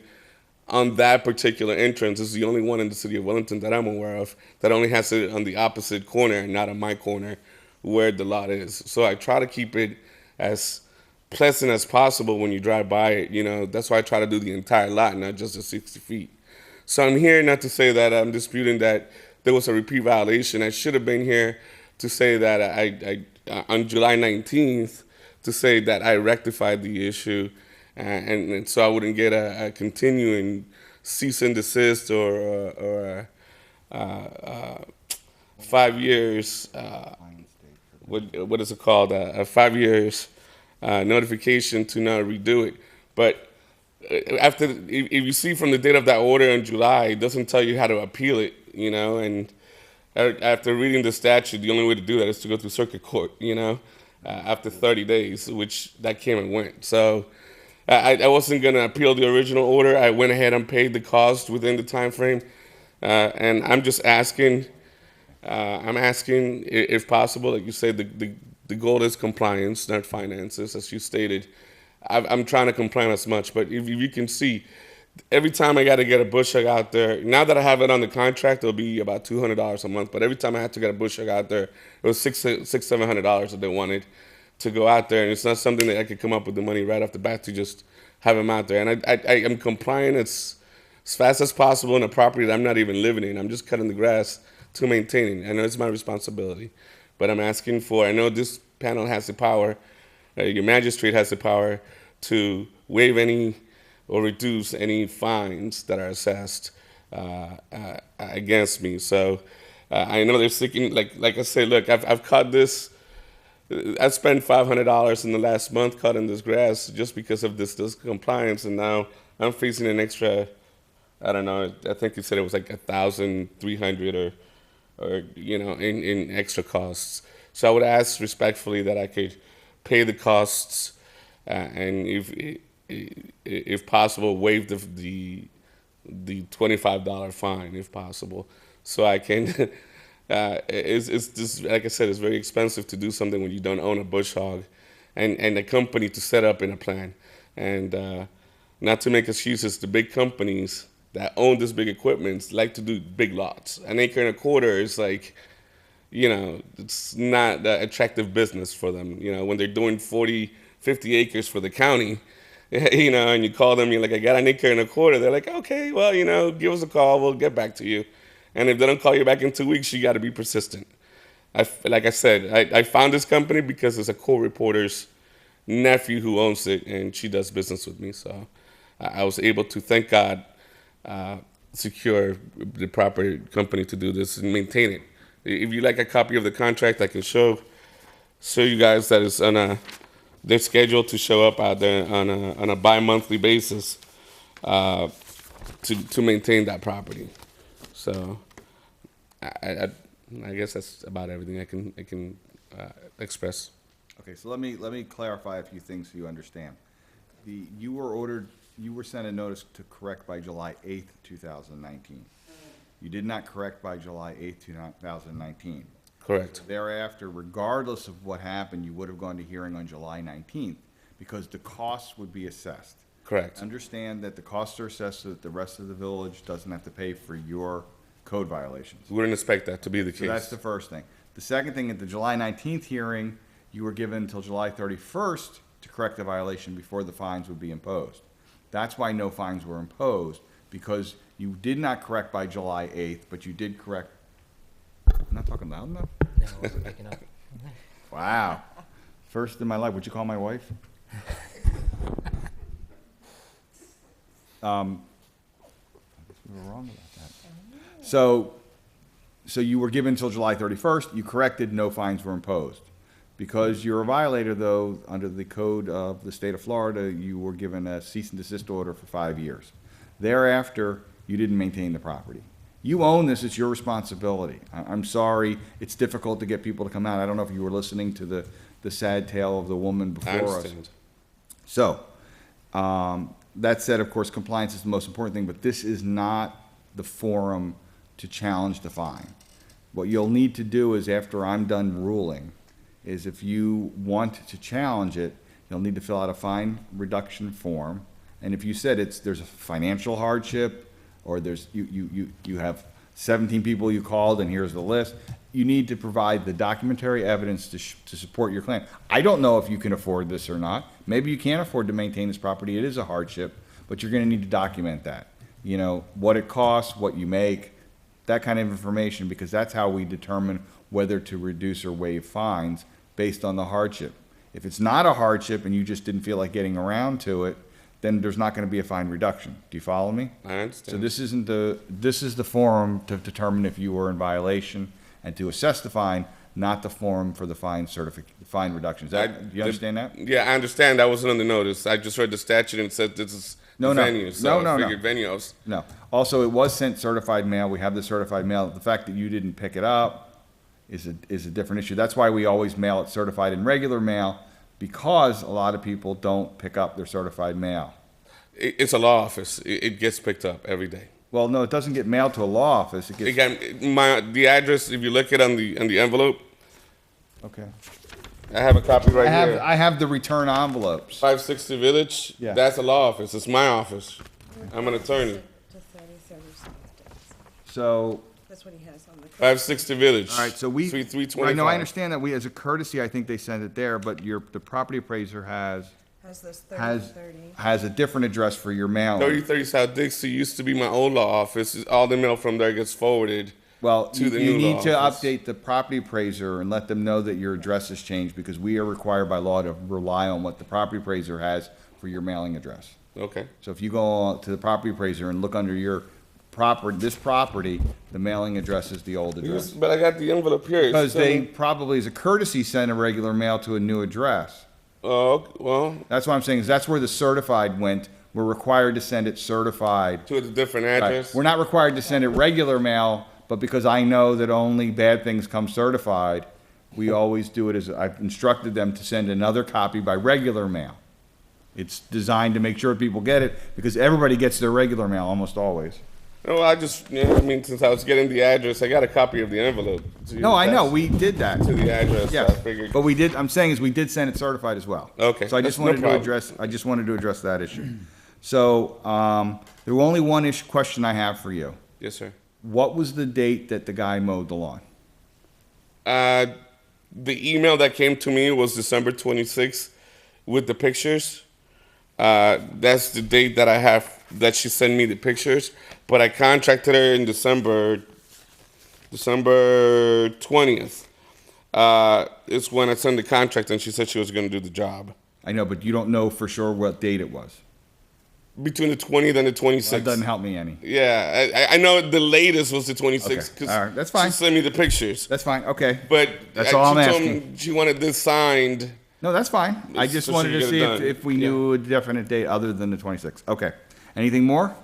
on that particular entrance, is the only one in the city of Wellington that I'm aware of that only has it on the opposite corner and not on my corner where the lot is. So I try to keep it as pleasant as possible when you drive by it. That's why I try to do the entire lot, not just the 60 feet. So I'm here not to say that I'm disputing that there was a repeat violation. I should have been here to say that I on July 19th, to say that I rectified the issue, and so I wouldn't get a continuing cease and desist or 5 years. What is it called? A 5 years notification to not redo it. But if you see from the date of that order in July, it doesn't tell you how to appeal it, and after reading the statute, the only way to do that is to go through circuit court, after 30 days, which that came and went. So I wasn't going to appeal the original order. I went ahead and paid the cost within the time frame. And I'm just asking, if possible, like you said, the goal is compliance, not finances, as you stated. I'm trying to comply as much, but if you can see, every time I got to get a bush hog out there, now that I have it on the contract, it'll be about $200 a month. But every time I had to get a bush hog out there, it was $700 that they wanted to go out there, and it's not something that I could come up with the money right off the bat to just have them out there. And I am complying as fast as possible in a property that I'm not even living in. I'm just cutting the grass to maintain it. I know it's my responsibility, but I'm asking for. I know this panel has the power. Your magistrate has the power to waive any or reduce any fines that are assessed against me. So I know they're seeking, like I said, look, I've caught this. I spent $500 in the last month cutting this grass just because of this compliance, and now I'm facing an extra, I don't know, I think you said it was like $1,300 or in extra costs. So I would ask respectfully that I could pay the costs and if possible, waive the $25 fine if possible, so I can. It's just, like I said, it's very expensive to do something when you don't own a bush hog, and a company to set up in a plan, and not to make excuses. The big companies that own this big equipment like to do big lots. An acre and a quarter is like, it's not an attractive business for them. When they're doing 40, 50 acres for the county, and you call them, you're like, I got an acre and a quarter. They're like, okay, well, give us a call. We'll get back to you. And if they don't call you back in 2 weeks, you got to be persistent. Like I said, I found this company because there's a co-reporter's nephew who owns it, and she does business with me. So I was able to, thank God, secure the proper company to do this and maintain it. If you like a copy of the contract, I can show you guys that it's they're scheduled to show up out there on a bi-monthly basis to maintain that property. So I guess that's about everything I can express. Okay, so let me clarify a few things so you understand. You were sent a notice to correct by July 8th, 2019. You did not correct by July 8th, 2019. Correct. Thereafter, regardless of what happened, you would have gone to hearing on July 19th because the costs would be assessed. Correct. Understand that the costs are assessed so that the rest of the village doesn't have to pay for your code violations. We wouldn't expect that to be the case. So that's the first thing. The second thing, at the July 19th hearing, you were given until July 31st to correct the violation before the fines would be imposed. That's why no fines were imposed, because you did not correct by July 8th, but you did correct. I'm not talking loud enough? No, I wasn't picking up. Wow. First in my life, would you call my wife? I guess we were wrong about that. So you were given until July 31st, you corrected, no fines were imposed. Because you're a violator, though, under the code of the state of Florida, you were given a cease and desist order for 5 years. Thereafter, you didn't maintain the property. You own this, it's your responsibility. I'm sorry, it's difficult to get people to come out. I don't know if you were listening to the sad tale of the woman I before us. understand. So, that said, of course, compliance is the most important thing, but this is not the forum to challenge the fine. What you'll need to do is, after I'm done ruling, is if you want to challenge it, you'll need to fill out a fine reduction form. And if you said there's a financial hardship, or you have 17 people you called and here's the list, you need to provide the documentary evidence to support your claim. I don't know if you can afford this or not. Maybe you can't afford to maintain this property. It is a hardship, but you're gonna need to document that. You know, what it costs, what you make, that kind of information, because that's how we determine whether to reduce or waive fines based on the hardship. If it's not a hardship and you just didn't feel like getting around to it, then there's not gonna be a fine reduction. Do you follow me? I understand. So this is the forum to determine if you were in violation and to assess the fine, not the forum for the fine reduction. Do you understand that? Yeah, I understand. I wasn't on the notice. I just read the statute and it said this is No, the no. venue. So No, I no. figured venue. I was, No. Also, it was sent certified mail. We have the certified mail. The fact that you didn't pick it up is a different issue. That's why we always mail it certified in regular mail, because a lot of people don't pick up their certified mail. it's a law office. It gets picked up every day. Well, no, it doesn't get mailed to a law office. It gets, The address, if you look it on the envelope, okay. I have a copy right here. I have the return envelopes. 560 Village. Yeah. That's a law office. It's my office. I'm an attorney. So, That's what he has on the. 560 Village. all right, so we, Suite I 325. know, I understand that we, as a courtesy, I think they sent it there, but the property appraiser has Has those has a different address for your mailing. 3030 South Dixie used to be my old law office. All the mail from there gets forwarded. Well, to you the you new need law to office. update the property appraiser and let them know that your address has changed, because we are required by law to rely on what the property appraiser has for your mailing address. Okay. So if you go to the property appraiser and look under your this property, the mailing address is the old address. But I got the envelope here. It's Because they still- probably, as a courtesy, sent a regular mail to a new address. Oh, well, That's what I'm saying, is that's where the certified went. We're required to send it certified. to a different Right. address. We're not required to send it regular mail, but because I know that only bad things come certified, we always do it as, I've instructed them to send another copy by regular mail. It's designed to make sure people get it, because everybody gets their regular mail almost always. No, I just, since I was getting the address, I got a copy of the envelope. No, I know, we did that. To the address, Yeah, I figured. but I'm saying is we did send it certified as well. Okay, So I just that's no wanted to problem. address that issue. So, there were only one question I have for you. Yes, sir. What was the date that the guy mowed the lawn? The email that came to me was December 26th with the pictures. That's the date that I have, that she sent me the pictures. But I contracted her in December 20th. It's when I sent the contract and she said she was going to do the job. I know, but you don't know for sure what date it was. Between the 20th and the 26th. That doesn't help me any. Yeah, I know the latest was the 26th. Okay, all right, that's fine. She sent me the pictures. That's fine, okay. But That's all I'm she told asking. me she wanted this signed. No, that's fine. I just So she wanted can to get see it done. if we knew a definite date other than the 26th. Okay. Anything more?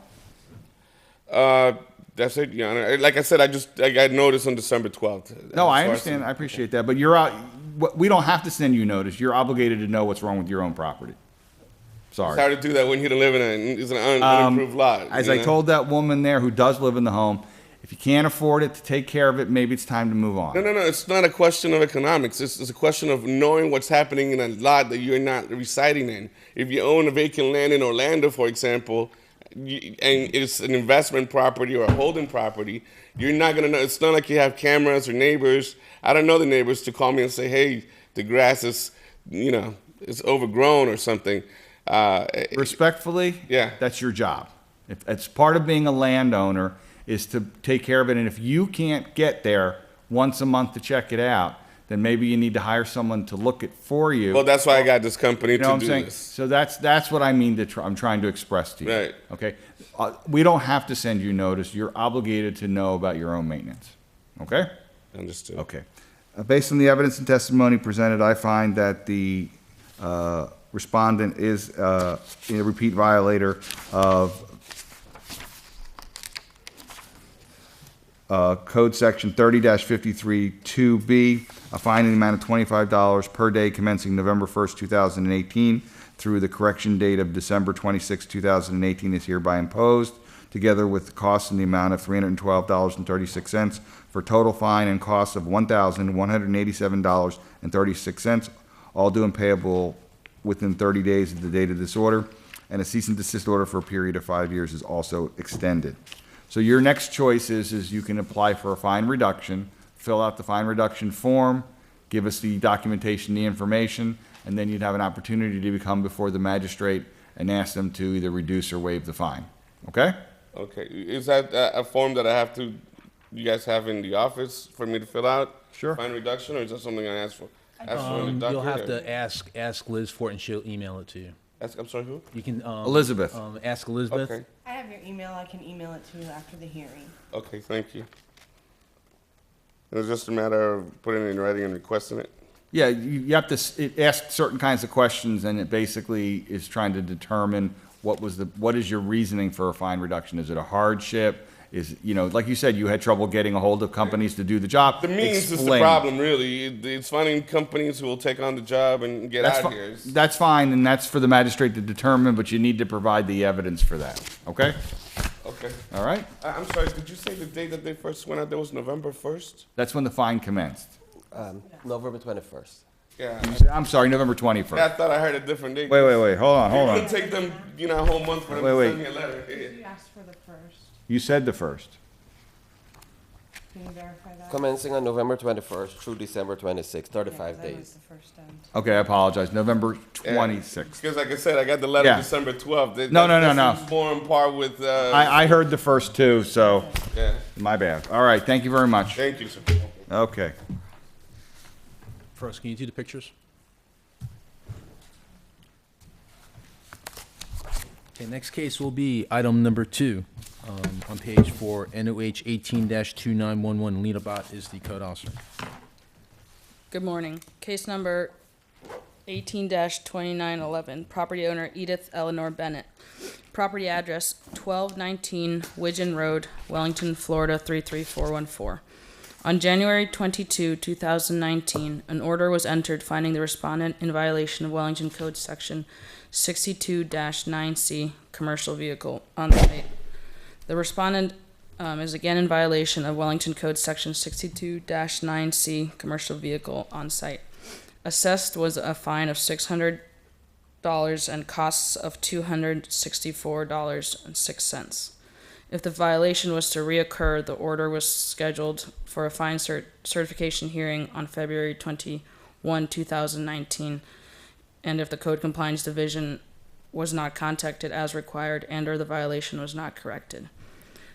That's it, Your Honor. Like I said, I got notice on December 12th. No, I So understand. I appreciate that. But you're out, we don't have to send you notice. You're obligated to know what's wrong with your own property. It's Sorry. hard to do that when you don't live in it's an unimproved lot. As you I know? told that woman there who does live in the home, if you can't afford it to take care of it, maybe it's time to move on. No, it's not a question of economics. It's a question of knowing what's happening in a lot that you're not residing in. If you own a vacant land in Orlando, for example, and it's an investment property or a holding property, you're not gonna know. It's not like you have cameras or neighbors. I don't know the neighbors to call me and say, hey, the grass is, it's overgrown or something. Respectfully, Yeah. that's your job. If it's part of being a landowner is to take care of it, and if you can't get there once a month to check it out, then maybe you need to hire someone to look it for you. Well, that's why I got this company You know to what I'm do saying? this. So that's what I mean I'm trying to express to you. Right. Okay? We don't have to send you notice. You're obligated to know about your own maintenance. Okay? Understood. Okay. Based on the evidence and testimony presented, I find that the respondent is a repeat violator of Code Section 30-53-2B, a fine in the amount of $25 per day commencing November 1st, 2018 through the correction date of December 26, 2018 is hereby imposed, together with the cost in the amount of $312.36 for total fine and costs of $1,187.36, all due and payable within 30 days of the date of this order, and a cease and desist order for a period of 5 years is also extended. So your next choice is you can apply for a fine reduction, fill out the fine reduction form, give us the documentation, the information, and then you'd have an opportunity to come before the magistrate and ask them to either reduce or waive the fine. Okay? Okay. Is that a form that you guys have in the office for me to fill out? Sure. Fine reduction, or is that something I ask for? Ask for in the docket, You'll have or- to ask Liz for it, and she'll email it to you. I'm sorry, who? You can Elizabeth. ask Elizabeth. Okay. I have your email. I can email it to you after the hearing. Okay, thank you. It was just a matter of putting it in writing and requesting it. Yeah, you have to ask certain kinds of questions, and it basically is trying to determine what is your reasoning for a fine reduction? Is it a hardship? Like you said, you had trouble getting a hold of companies to do the job. The means is the Explain. problem, really. It's finding companies who will take on the job and get That's out fi- here. That's fine, and that's for the magistrate to determine, but you need to provide the evidence for that, okay? Okay. All right? I'm sorry, did you say the date that they first went out there was November 1st? That's when the fine commenced. November 21st. Yeah. I'm sorry, November I 21st. thought I heard a different date. Wait, hold on. It would take them, a whole month for them Wait, to wait. send me a letter. You asked for the first. You said the first. Can you verify that? Commencing on November 21st through December 26th, 35 days. the first end. Okay, I apologize, November 26th. Because like I said, I got the letter Yeah. December 12th. No. That seems more on par with, I heard the first two, so yeah. my bad. All right, thank you very much. Thank you, sir. Okay. First, can you do the pictures? Okay, next case will be item number 2 on page 4, NOH 18-2911. Lena Bott is the code officer. Good morning. Case number 18-2911, property owner Edith Eleanor Bennett. Property address 1219 Widgeon Road, Wellington, Florida 33414. On January 22, 2019, an order was entered finding the respondent in violation of Wellington Code Section 62-9C, commercial vehicle on site. The respondent is again in violation of Wellington Code Section 62-9C, commercial vehicle on site. Assessed was a fine of $600 and costs of $264.06. If the violation was to reoccur, the order was scheduled for a fine certification hearing on February 21, 2019, and if the Code Compliance Division was not contacted as required and/or the violation was not corrected.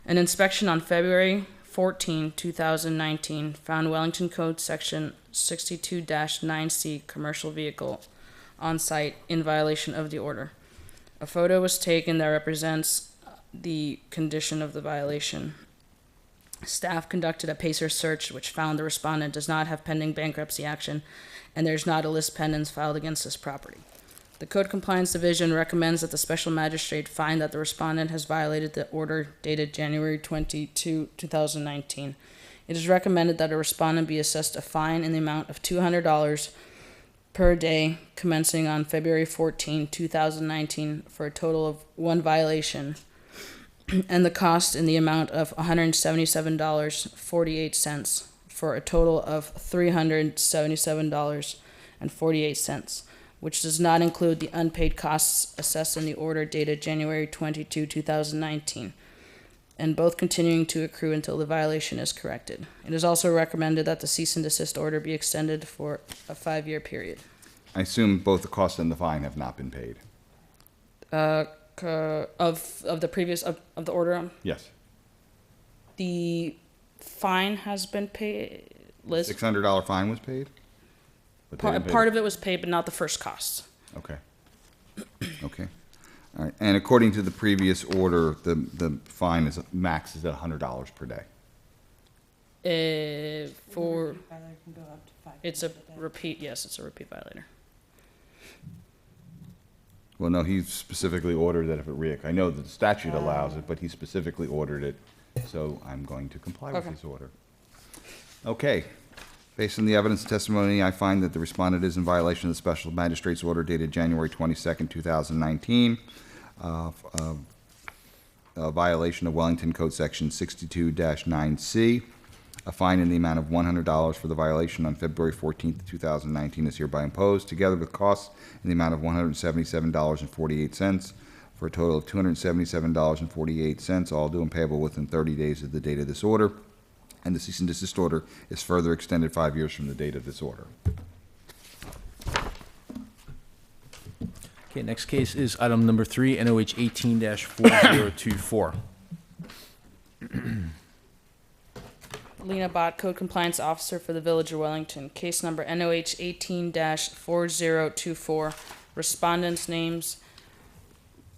An inspection on February 14, 2019 found Wellington Code Section 62-9C commercial vehicle on site in violation of the order. A photo was taken that represents the condition of the violation. Staff conducted a PACER search which found the respondent does not have pending bankruptcy action and there's not a list pendants filed against this property. The Code Compliance Division recommends that the Special Magistrate find that the respondent has violated the order dated January 22, 2019. It is recommended that a respondent be assessed a fine in the amount of $200 per day commencing on February 14, 2019 for a total of 1 violation, and the cost in the amount of $177.48 for a total of $377.48, which does not include the unpaid costs assessed in the order dated January 22, 2019, and both continuing to accrue until the violation is corrected. It is also recommended that the cease and desist order be extended for a 5-year period. I assume both the cost and the fine have not been paid. Of the previous, of the order, Yes. the fine has been paid, Liz? $600 fine was paid? But they didn't pay Part of it was paid, but not the first cost. Okay. Okay. All right. And according to the previous order, the fine is, max is at $100 per day. For, it's a repeat, yes, it's a repeat violator. Well, no, he specifically ordered that if it I know that the statute allows it, but he specifically ordered it, so I'm going to comply with Okay. his order. Okay. Based on the evidence and testimony, I find that the respondent is in violation of the special magistrate's order dated January 22nd, 2019, a violation of Wellington Code Section 62-9C. A fine in the amount of $100 for the violation on February 14th, 2019 is hereby imposed, together with costs in the amount of $177.48, for a total of $277.48, all due and payable within 30 days of the date of this order. And the cease and desist order is further extended 5 years from the date of this order. Okay, next case is item number 3, NOH 18-4024. Lena Bott, Code Compliance Officer for the Village of Wellington. Case number NOH 18-4024. Respondents' names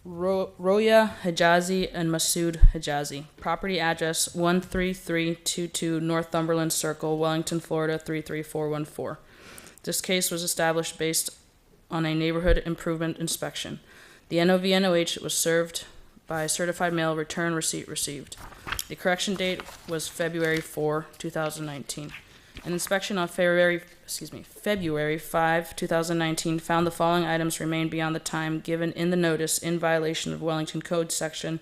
Roya Hijazi and Masood Hijazi. Property address 13322 Northumberland Circle, Wellington, Florida 33414. This case was established based on a neighborhood improvement inspection. The NOV-NOH was served by certified mail, return receipt received. The correction date was February 4, 2019. An inspection on February 5, 2019 found the following items remained beyond the time given in the notice in violation of Wellington Code Section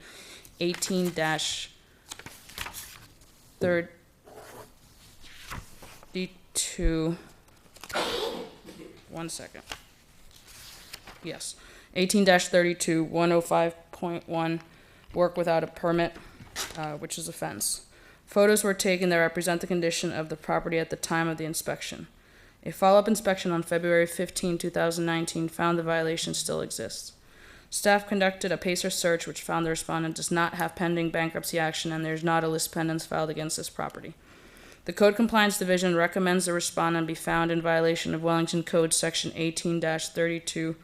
18-32. 1 second. Yes. 18-32, 105.1, work without a permit, which is a fence. Photos were taken that represent the condition of the property at the time of the inspection. A follow-up inspection on February 15, 2019 found the violation still exists. Staff conducted a PACER search which found the respondent does not have pending bankruptcy action and there is not a list pendants filed against this property. The Code Compliance Division recommends the respondent be found in violation of Wellington Code Section 18-32,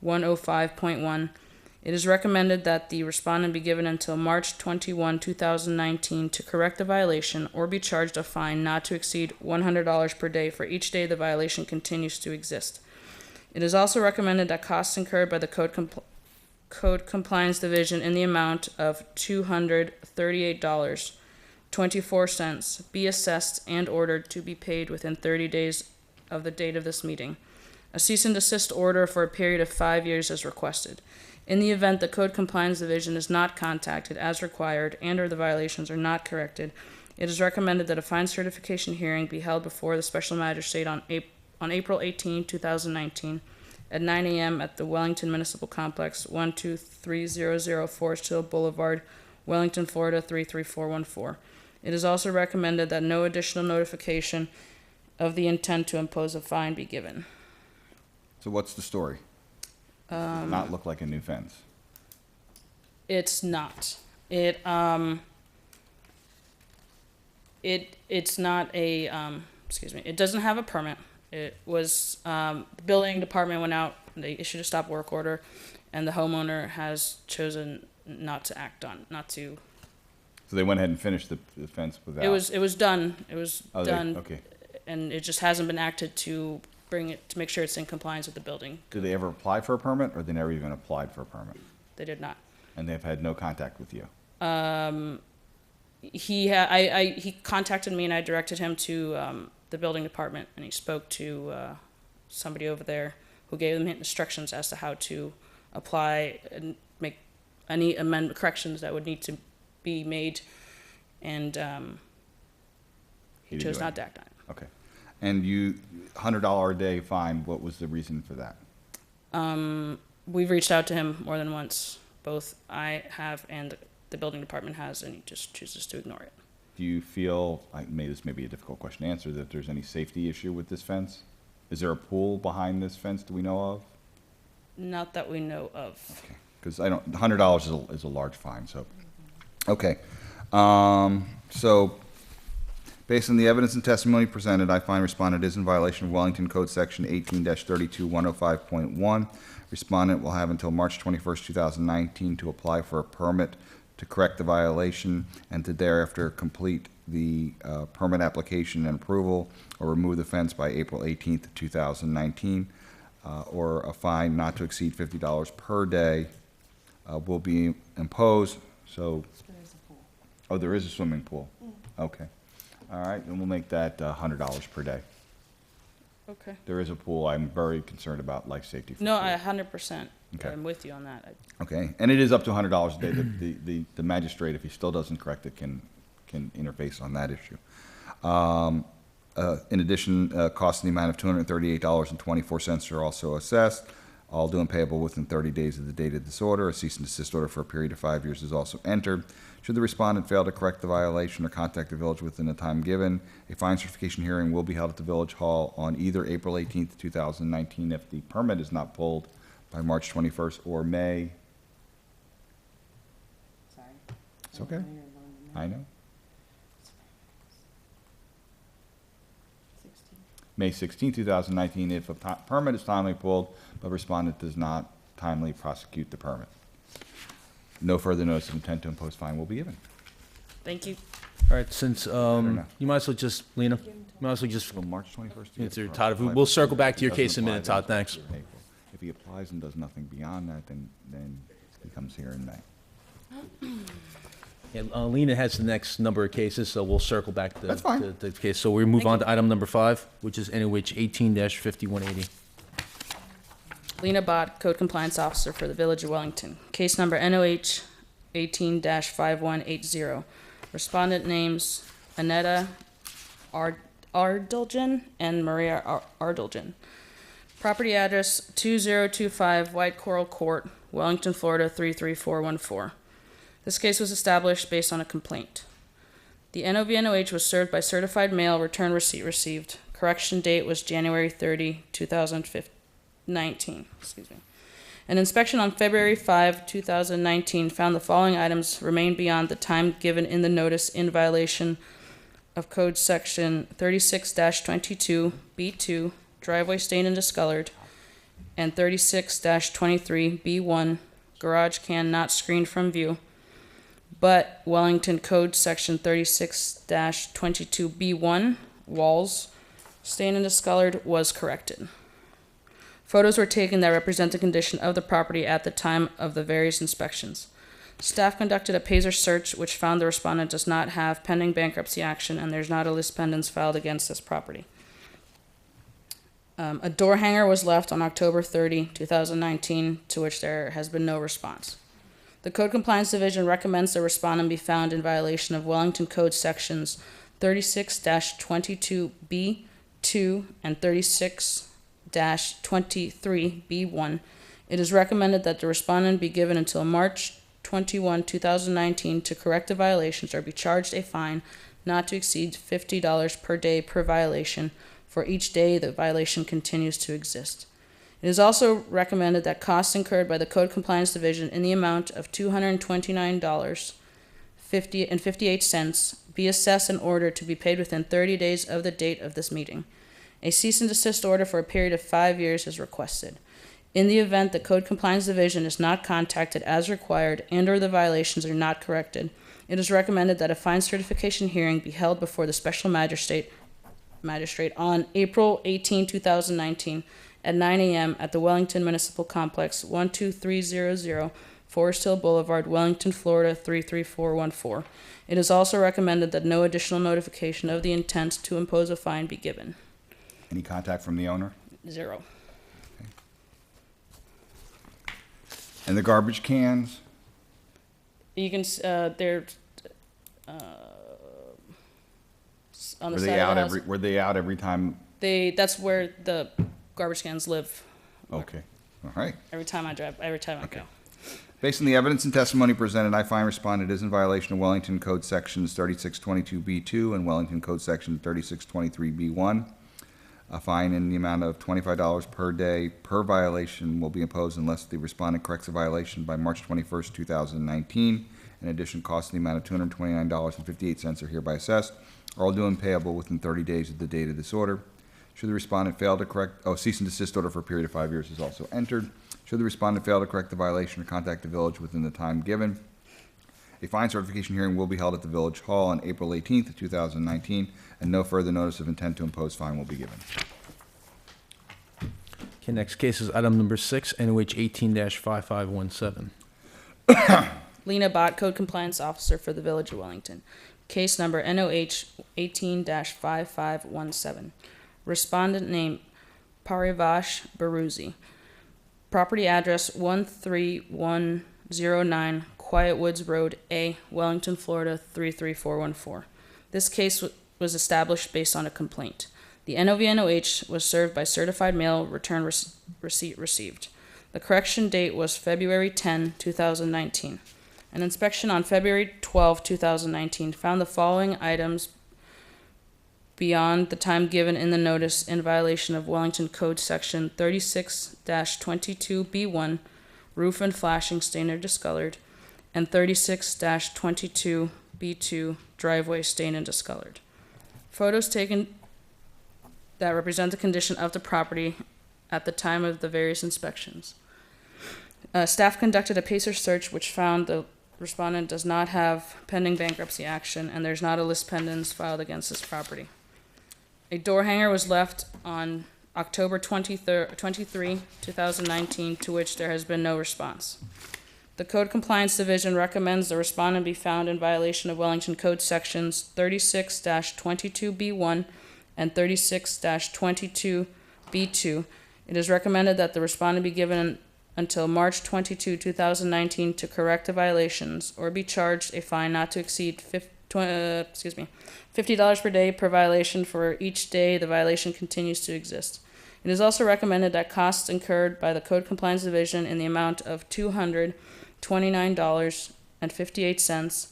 105.1. It is recommended that the respondent be given until March 21, 2019 to correct the violation or be charged a fine not to exceed $100 per day for each day the violation continues to exist. It is also recommended that costs incurred by the Code Compliance Division in the amount of $238.24 be assessed and ordered to be paid within 30 days of the date of this meeting. A cease and desist order for a period of 5 years is requested. In the event the Code Compliance Division is not contacted as required and/or the violations are not corrected, it is recommended that a fine certification hearing be held before the Special Magistrate on April 18, 2019, at 9 a.m. at the Wellington Municipal Complex, 12300 Forest Hill Boulevard, Wellington, Florida 33414. It is also recommended that no additional notification of the intent to impose a fine be given. So what's the story? Does not look like a new fence. It's not. It's not a, it doesn't have a permit. It was, the building department went out, they issued a stop work order, and the homeowner has chosen not to act on, not to. So they went ahead and finished the fence without? It was done. It was Oh, done. okay. And it just hasn't been acted to bring it, to make sure it's in compliance with the building. Did they ever apply for a permit, or they never even applied for a permit? They did not. And they've had no contact with you? He contacted me and I directed him to the building department, and he spoke to somebody over there who gave him instructions as to how to apply and make any corrections that would need to be made, and he didn't chose do not to anything. act on it. Okay. And you, $100 a day fine, what was the reason for that? We've reached out to him more than once. Both I have and the building department has, and he just chooses to ignore it. Do you feel, this may be a difficult question to answer, that there's any safety issue with this fence? Is there a pool behind this fence, do we know of? Not that we know of. Okay. because $100 is a large fine, so. Okay. So, based on the evidence and testimony presented, I find respondent is in violation of Wellington Code Section 18-32105.1. Respondent will have until March 21st, 2019 to apply for a permit to correct the violation and to thereafter complete the permit application and approval or remove the fence by April 18th, 2019, or a fine not to exceed $50 per day will be imposed. So, oh, there is a swimming pool. Okay. All right, and we'll make that $100 per day. Okay. There is a pool. I'm very concerned about life safety. For No, the I pool. 100%. Okay. I'm with you on that. Okay, and it is up to $100 a day. The magistrate, if he still doesn't correct it, can interface on that issue. In addition, costs in the amount of $238.24 are also assessed, all due and payable within 30 days of the date of this order. A cease and desist order for a period of 5 years is also entered. Should the respondent fail to correct the violation or contact the village within the time given, a fine certification hearing will be held at the Village Hall on either April 18th, 2019, if the permit is not pulled by March 21st, or May. Sorry. It's okay. I know. May 16, 2019, if a permit is timely pulled, but respondent does not timely prosecute the permit. No further notice of intent to impose fine will be given. Thank you. All right, since, know. you might as well just, Lena, you might as well just, Till March 21st. Answer, Todd, we'll circle back to your case in a minute, Todd, thanks. If he applies and does nothing beyond that, then he comes here in May. Yeah, Lena has the next number of cases, so we'll circle back to That's fine. to the case. So we move on to item number 5, which is NOH 18-5180. Lena Bott, Code Compliance Officer for the Village of Wellington. Case number NOH 18-5180. Respondent names Aneta Ardiljan and Maria Ardiljan. Property address 2025 White Coral Court, Wellington, Florida 33414. This case was established based on a complaint. The NOVNOH was served by certified mail, return receipt received. Correction date was January 30, 2019. An inspection on February 5, 2019 found the following items remain beyond the time given in the notice in violation of Code Section 36-22B2, driveway stained and discolored, and 36-23B1, garage can not screened from view, but Wellington Code Section 36-22B1, walls stained and discolored, was corrected. Photos were taken that represent the condition of the property at the time of the various inspections. Staff conducted a Pazer search, which found the respondent does not have pending bankruptcy action, and there's not a list pendants filed against this property. A door hanger was left on October 30, 2019, to which there has been no response. The Code Compliance Division recommends the respondent be found in violation of Wellington Code Sections 36-22B2 and 36-23B1. It is recommended that the respondent be given until March 21, 2019 to correct the violations or be charged a fine not to exceed $50 per day per violation for each day the violation continues to exist. It is also recommended that costs incurred by the Code Compliance Division in the amount of $229.58 be assessed in order to be paid within 30 days of the date of this meeting. A cease and desist order for a period of 5 years is requested. In the event the Code Compliance Division is not contacted as required and/or the violations are not corrected, it is recommended that a fine certification hearing be held before the Special Magistrate on April 18, 2019 at 9 a.m. at the Wellington Municipal Complex, 12300 Forest Hill Boulevard, Wellington, Florida 33414. It is also recommended that no additional notification of the intent to impose a fine be given. Any contact from the owner? 0. And the garbage cans? You can, they're, on the Were side they of out the house. were they out every time? That's where the garbage cans live. Okay, all right. Every time I go. Based on the evidence and testimony presented, I find respondent is in violation of Wellington Code Sections 3622B2 and Wellington Code Section 3623B1. A fine in the amount of $25 per day per violation will be imposed unless the respondent corrects the violation by March 21st, 2019. In addition, costs in the amount of $229.58 are hereby assessed, all due and payable within 30 days of the date of this order. Should the respondent fail to correct, cease and desist order for a period of 5 years is also entered. Should the respondent fail to correct the violation or contact the village within the time given, a fine certification hearing will be held at the Village Hall on April 18th, 2019, and no further notice of intent to impose fine will be given. Okay, next case is item number 6, NOH 18-5517. Lena Bott, Code Compliance Officer for the Village of Wellington. Case number NOH 18-5517. Respondent name Parivash Baruzzi. Property address 13109 Quiet Woods Road, A, Wellington, Florida 33414. This case was established based on a complaint. The NOVNOH was served by certified mail, return receipt received. The correction date was February 10, 2019. An inspection on February 12, 2019 found the following items beyond the time given in the notice in violation of Wellington Code Section 36-22B1, roof and flashing stained or discolored, and 36-22B2, driveway stained and discolored. Photos taken that represent the condition of the property at the time of the various inspections. Staff conducted a PACER search which found the respondent does not have pending bankruptcy action and there's not a list pendens filed against this property. A door hanger was left on October 23, 2019, to which there has been no response. The Code Compliance Division recommends the respondent be found in violation of Wellington Code Sections 36-22B1 and 36-22B2. It is recommended that the respondent be given until March 22, 2019 to correct the violations or be charged a fine not to exceed $50 per day per violation for each day the violation continues to exist. It is also recommended that costs incurred by the Code Compliance Division in the amount of $229.58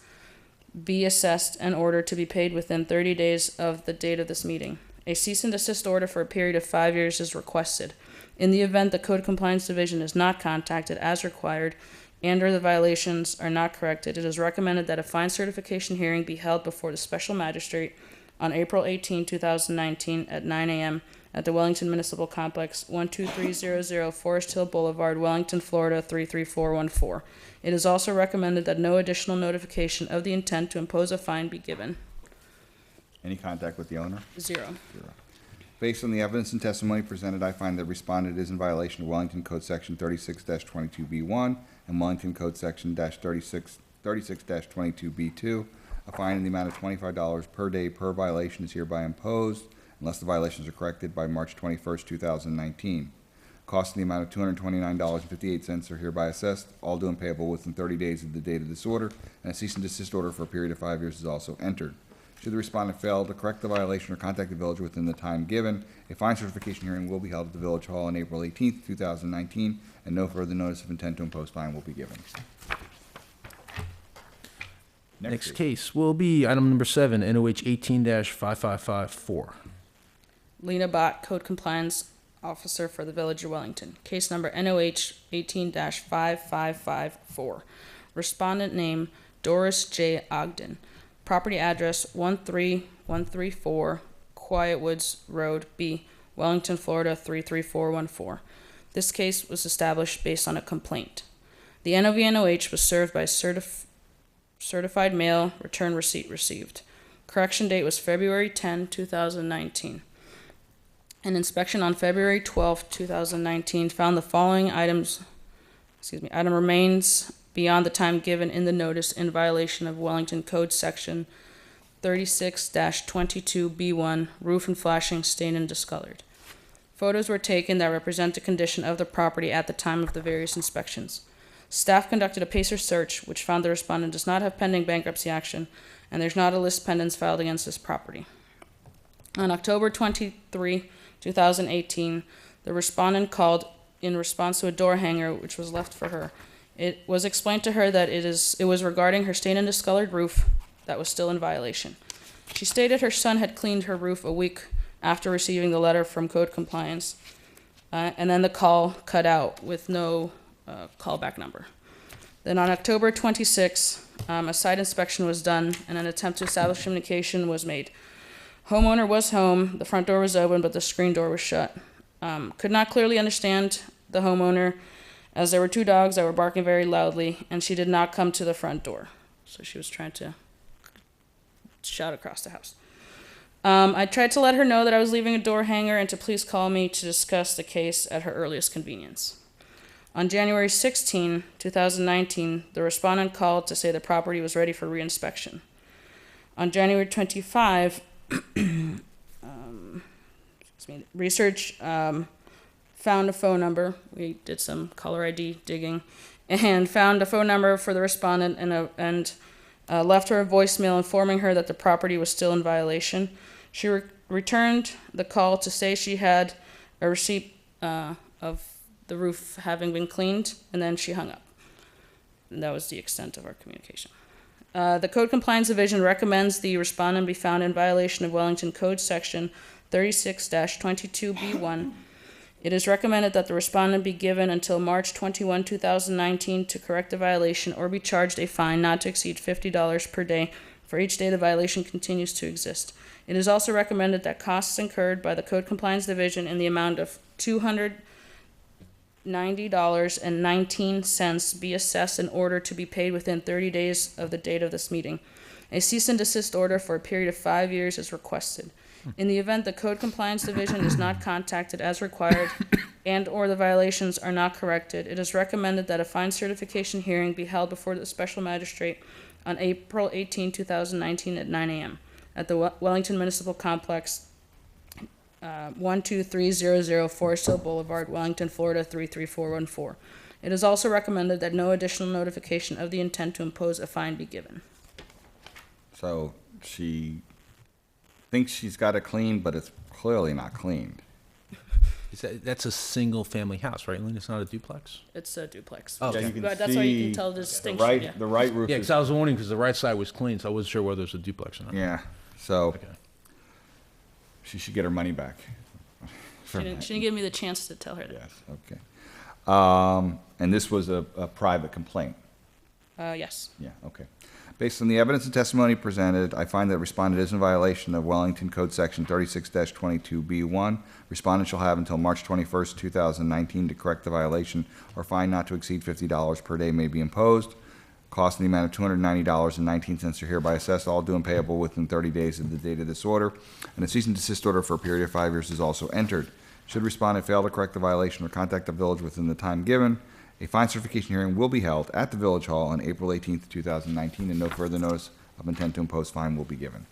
be assessed and ordered to be paid within 30 days of the date of this meeting. A cease and desist order for a period of 5 years is requested. In the event the Code Compliance Division is not contacted as required and/or the violations are not corrected, it is recommended that a fine certification hearing be held before the Special Magistrate on April 18, 2019 at 9 a.m. at the Wellington Municipal Complex, 12300 Forest Hill Boulevard, Wellington, Florida 33414. It is also recommended that no additional notification of the intent to impose a fine be given. Any contact with the owner? 0. Zero. Based on the evidence and testimony presented, I find the respondent is in violation of Wellington Code Section 36-22B1 and Wellington Code Section 36-22B2. A fine in the amount of $25 per day per violation is hereby imposed unless the violations are corrected by March 21st, 2019. Costs in the amount of $229.58 are hereby assessed, all due and payable within 30 days of the date of this order, and a cease and desist order for a period of 5 years is also entered. Should the respondent fail to correct the violation or contact the village within the time given, a fine certification hearing will be held at the Village Hall on April 18th, 2019, and no further notice of intent to impose fine will be given. Next case will be item number 7, NOH 18-5554. Lena Bott, Code Compliance Officer for the Village of Wellington. Case number NOH 18-5554. Respondent name Doris J. Ogden. Property address 13134 Quiet Woods Road, B, Wellington, Florida 33414. This case was established based on a complaint. The NOVNOH was served by certified mail, return receipt received. Correction date was February 10, 2019. An inspection on February 12, 2019 found the following item remains beyond the time given in the notice in violation of Wellington Code Section 36-22B1, roof and flashing stained and discolored. Photos were taken that represent the condition of the property at the time of the various inspections. Staff conducted a PACER search, which found the respondent does not have pending bankruptcy action, and there's not a list pendens filed against this property. On October 23, 2018, the respondent called in response to a door hanger which was left for her. It was explained to her that it was regarding her stained and discolored roof that was still in violation. She stated her son had cleaned her roof a week after receiving the letter from code compliance. And then the call cut out with no callback number. Then on October 26, a site inspection was done and an attempt to establish communication was made. Homeowner was home, the front door was open, but the screen door was shut. Could not clearly understand the homeowner as there were two dogs that were barking very loudly and she did not come to the front door. So she was trying to shout across the house. I tried to let her know that I was leaving a door hanger and to please call me to discuss the case at her earliest convenience. On January 16, 2019, the respondent called to say the property was ready for reinspection. On January 25, research found a phone number. We did some caller ID digging and found a phone number for the respondent and left her a voicemail informing her that the property was still in violation. She returned the call to say she had a receipt of the roof having been cleaned, and then she hung up. And that was the extent of our communication. The Code Compliance Division recommends the respondent be found in violation of Wellington Code Section 36-22B1. It is recommended that the respondent be given until March 21, 2019 to correct the violation or be charged a fine not to exceed $50 per day for each day the violation continues to exist. It is also recommended that costs incurred by the Code Compliance Division in the amount of $290.19 be assessed in order to be paid within 30 days of the date of this meeting. A cease and desist order for a period of 5 years is requested. In the event the Code Compliance Division is not contacted as required and/or the violations are not corrected, it is recommended that a fine certification hearing be held before the Special Magistrate on April 18, 2019 at 9 a.m. at the Wellington Municipal Complex, 12300 Forest Hill Boulevard, Wellington, Florida 33414. It is also recommended that no additional notification of the intent to impose a fine be given. So she thinks she's got it cleaned, but it's clearly not cleaned. That's a single-family house, right, Lynn? It's not a duplex? It's a duplex. Oh, Yeah, you can But that's why you see can tell the distinction. Yeah. The right roof Yeah, is, because I was wondering, because the right side was clean, so I wasn't sure whether it was a duplex or not. yeah, so Okay. she should get her money back. She didn't give me the chance to tell her that. Yes, okay. And this was a private complaint? Yes. Yeah, okay. Based on the evidence and testimony presented, I find that respondent is in violation of Wellington Code Section 36-22B1. Respondent shall have until March 21st, 2019 to correct the violation, or fine not to exceed $50 per day may be imposed. Cost in the amount of $290.19 are hereby assessed, all due and payable within 30 days of the date of this order. And a cease and desist order for a period of 5 years is also entered. Should respondent fail to correct the violation or contact the village within the time given, a fine certification hearing will be held at the Village Hall on April 18th, 2019, and no further notice of intent to impose fine will be given.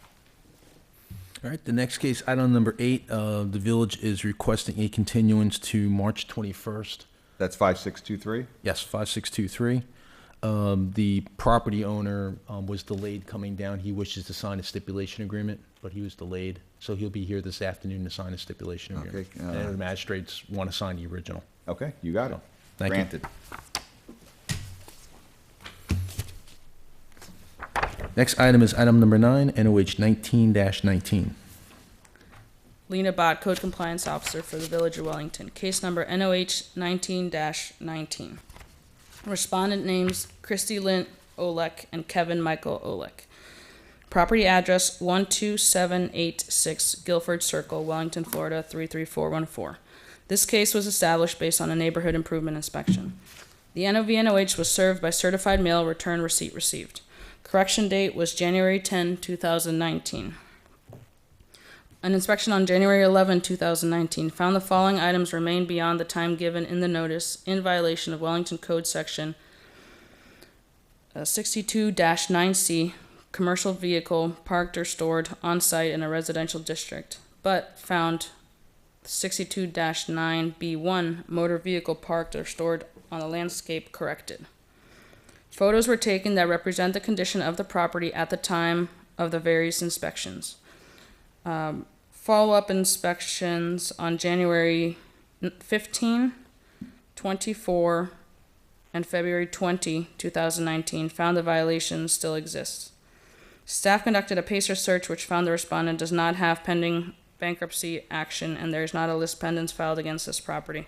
All right, the next case, item number 8, the village is requesting a continuance to March 21st. That's 5623? Yes, 5623. The property owner was delayed coming down. He wishes to sign a stipulation agreement, but he was delayed. So he'll be here this afternoon to sign a stipulation agreement. Okay, And the magistrates want to sign the original. Okay, you got it. Thank you. Granted. Next item is item number 9, NOH 19-19. Lena Bott, Code Compliance Officer for the Village of Wellington. Case number NOH 19-19. Respondent names Christy Lynn Olek and Kevin Michael Olek. Property address 12786 Guilford Circle, Wellington, Florida 33414. This case was established based on a neighborhood improvement inspection. The NOVNOH was served by certified mail, return receipt received. Correction date was January 10, 2019. An inspection on January 11, 2019 found the following items remain beyond the time given in the notice in violation of Wellington Code Section 62-9C, commercial vehicle parked or stored on site in a residential district, but found 62-9B1, motor vehicle parked or stored on the landscape corrected. Photos were taken that represent the condition of the property at the time of the various inspections. Follow-up inspections on January 15, 24, and February 20, 2019 found the violation still exists. Staff conducted a PACER search which found the respondent does not have pending bankruptcy action, and there is not a list pendants filed against this property.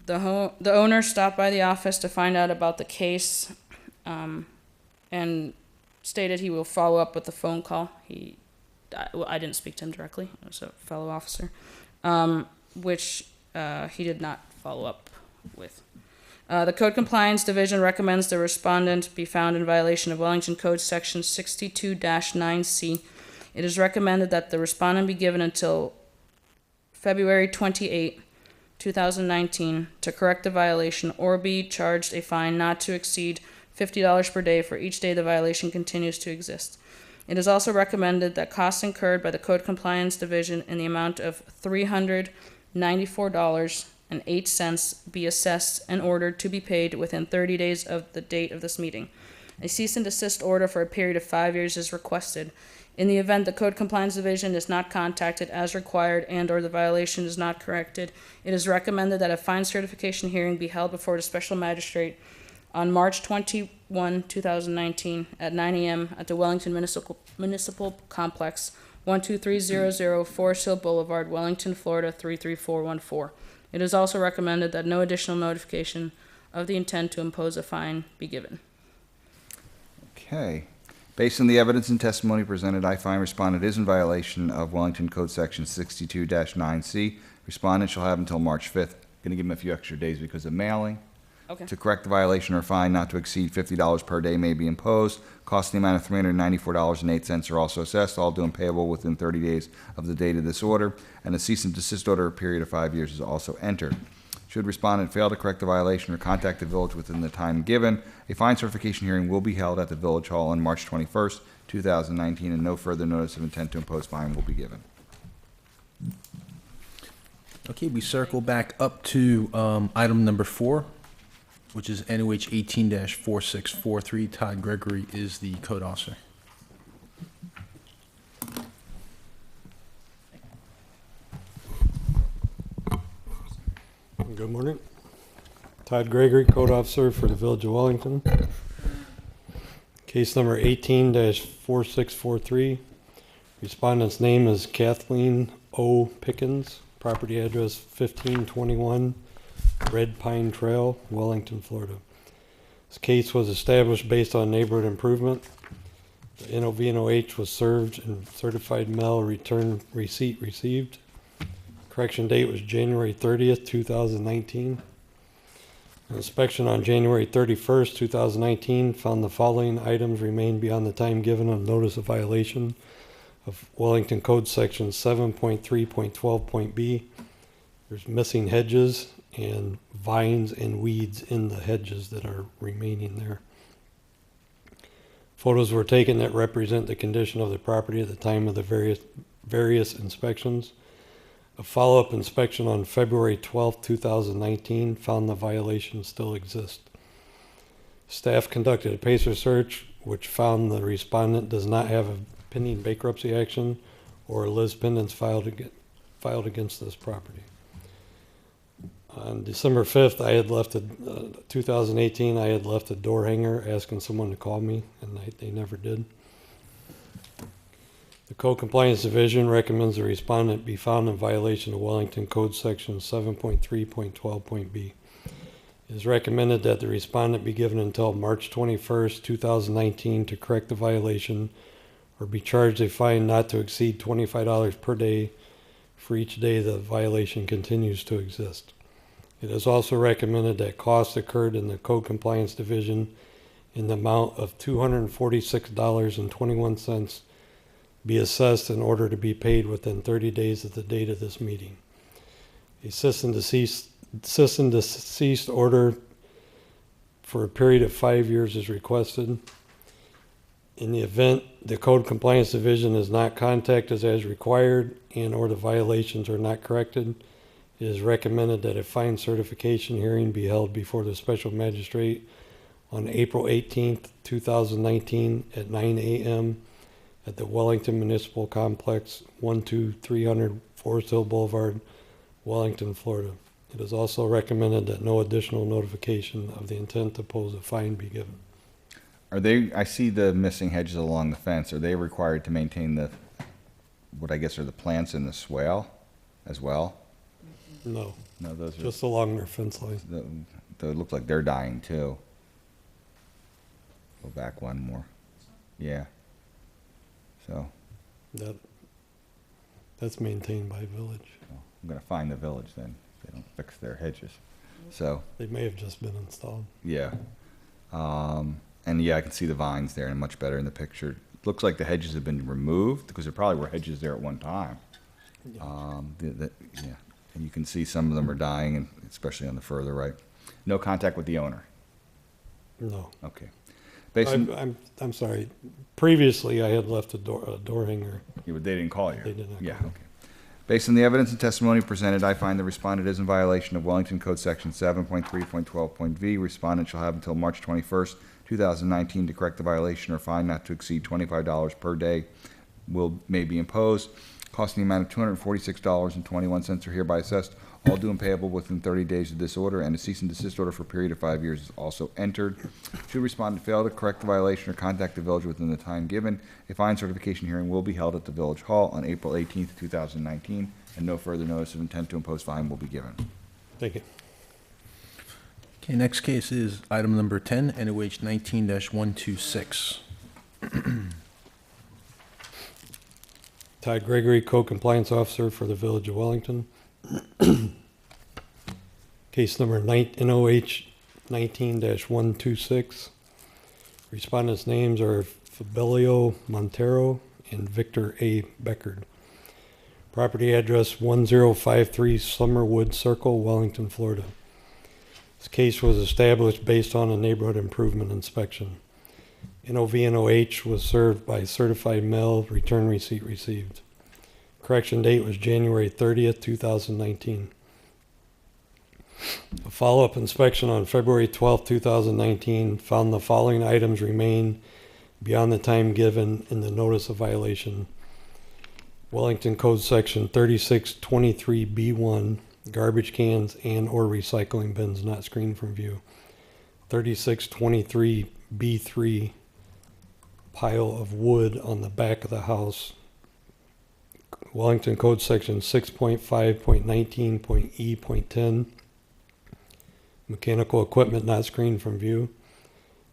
The owner stopped by the office to find out about the case, and stated he will follow up with a phone call. I didn't speak to him directly. It was a fellow officer, which he did not follow up with. The Code Compliance Division recommends the respondent be found in violation of Wellington Code Section 62-9C. It is recommended that the respondent be given until February 28, 2019 to correct the violation or be charged a fine not to exceed $50 per day for each day the violation continues to exist. It is also recommended that costs incurred by the Code Compliance Division in the amount of $394.08 be assessed and ordered to be paid within 30 days of the date of this meeting. A cease and desist order for a period of 5 years is requested. In the event the Code Compliance Division is not contacted as required and/or the violation is not corrected, it is recommended that a fine certification hearing be held before the special magistrate on March 21, 2019 at 9 a.m. at the Wellington Municipal Complex, 12300 Forest Hill Boulevard, Wellington, Florida 33414. It is also recommended that no additional notification of the intent to impose a fine be given. Okay. Based on the evidence and testimony presented, I find respondent is in violation of Wellington Code Section 62-9C. Respondent shall have until March 5th. Going to give him a few extra days because of mailing. Okay. To correct the violation or fine not to exceed $50 per day may be imposed. Cost in the amount of $394.08 are also assessed, all due and payable within 30 days of the date of this order. And a cease and desist order, a period of 5 years, is also entered. Should respondent fail to correct the violation or contact the village within the time given, a fine certification hearing will be held at the Village Hall on March 21st, 2019, and no further notice of intent to impose fine will be given. Okay, we circle back up to item number 4, which is NOH 18-4643. Todd Gregory is the code officer. Good morning. Todd Gregory, Code Officer for the Village of Wellington. Case number 18-4643. Respondent's name is Kathleen O. Pickens. Property address 1521 Red Pine Trail, Wellington, Florida. This case was established based on neighborhood improvement. The NOVNOH was served and certified mail return receipt received. Correction date was January 30th, 2019. An inspection on January 31st, 2019 found the following items remain beyond the time given on notice of violation of Wellington Code Section 7.3.12.b. There's missing hedges and vines and weeds in the hedges that are remaining there. Photos were taken that represent the condition of the property at the time of the various inspections. A follow-up inspection on February 12, 2019 found the violation still exists. Staff conducted a PACER search which found the respondent does not have a pending bankruptcy action or a lis pendens filed against this property. On December 5th, 2018, I had left a door hanger asking someone to call me, and they never did. The Code Compliance Division recommends the respondent be found in violation of Wellington Code Section 7.3.12.b. It is recommended that the respondent be given until March 21st, 2019 to correct the violation or be charged a fine not to exceed $25 per day for each day the violation continues to exist. It is also recommended that costs incurred in the Code Compliance Division in the amount of $246.21 be assessed in order to be paid within 30 days of the date of this meeting. A cease and desist order for a period of 5 years is requested. In the event the Code Compliance Division is not contacted as required and or the violations are not corrected, it is recommended that a fine certification hearing be held before the special magistrate on April 18th, 2019 at 9 a.m. at the Wellington Municipal Complex, 12300 Forest Hill Boulevard, Wellington, Florida. It is also recommended that no additional notification of the intent to impose a fine be given. I see the missing hedges along the fence. Are they required to maintain the what I guess are the plants in the swale as well. No, No, those are, just along their fence line. they look like they're dying too. Go back one more. Yeah. So, That's maintained by village. I'm gonna find the village then. They don't fix their hedges. So, They may have just been installed. yeah. And yeah, I can see the vines there and much better in the picture. Looks like the hedges have been removed because there probably were hedges there at one time. Yeah, and you can see some of them are dying, and especially on the further right. No contact with the owner. No. Okay. Based on, I'm sorry. Previously, I had left a door hanger. yeah, but they didn't call you. They did not Yeah. call me. Okay. Based on the evidence and testimony presented, I find the respondent is in violation of Wellington Code Section 7.3.12.v. Respondent shall have until March 21st, 2019 to correct the violation or fine not to exceed $25 per day may be imposed. Cost in the amount of $246.21 are hereby assessed, all due and payable within 30 days of this order, and a cease and desist order for a period of 5 years is also entered. Should respondent fail to correct the violation or contact the village within the time given, a fine certification hearing will be held at the Village Hall on April 18th, 2019, and no further notice of intent to impose fine will be given. Thank you. Okay, next case is item number 10, NOH 19-126. Todd Gregory, Code Compliance Officer for the Village of Wellington. Case number NOH 19-126. Respondents' names are Fabelio Montero and Victor A. Beckard. Property address 1053 Summerwood Circle, Wellington, Florida. This case was established based on a neighborhood improvement inspection. NOV/NOH was served by certified mail, return receipt received. Correction date was January 30th, 2019. A follow-up inspection on February 12th, 2019 found the following items remain beyond the time given in the notice of violation. Wellington Code Section 3623B1, garbage cans and/or recycling bins not screened from view. 3623B3, pile of wood on the back of the house. Wellington Code Section 6.5.19.E.10, mechanical equipment not screened from view.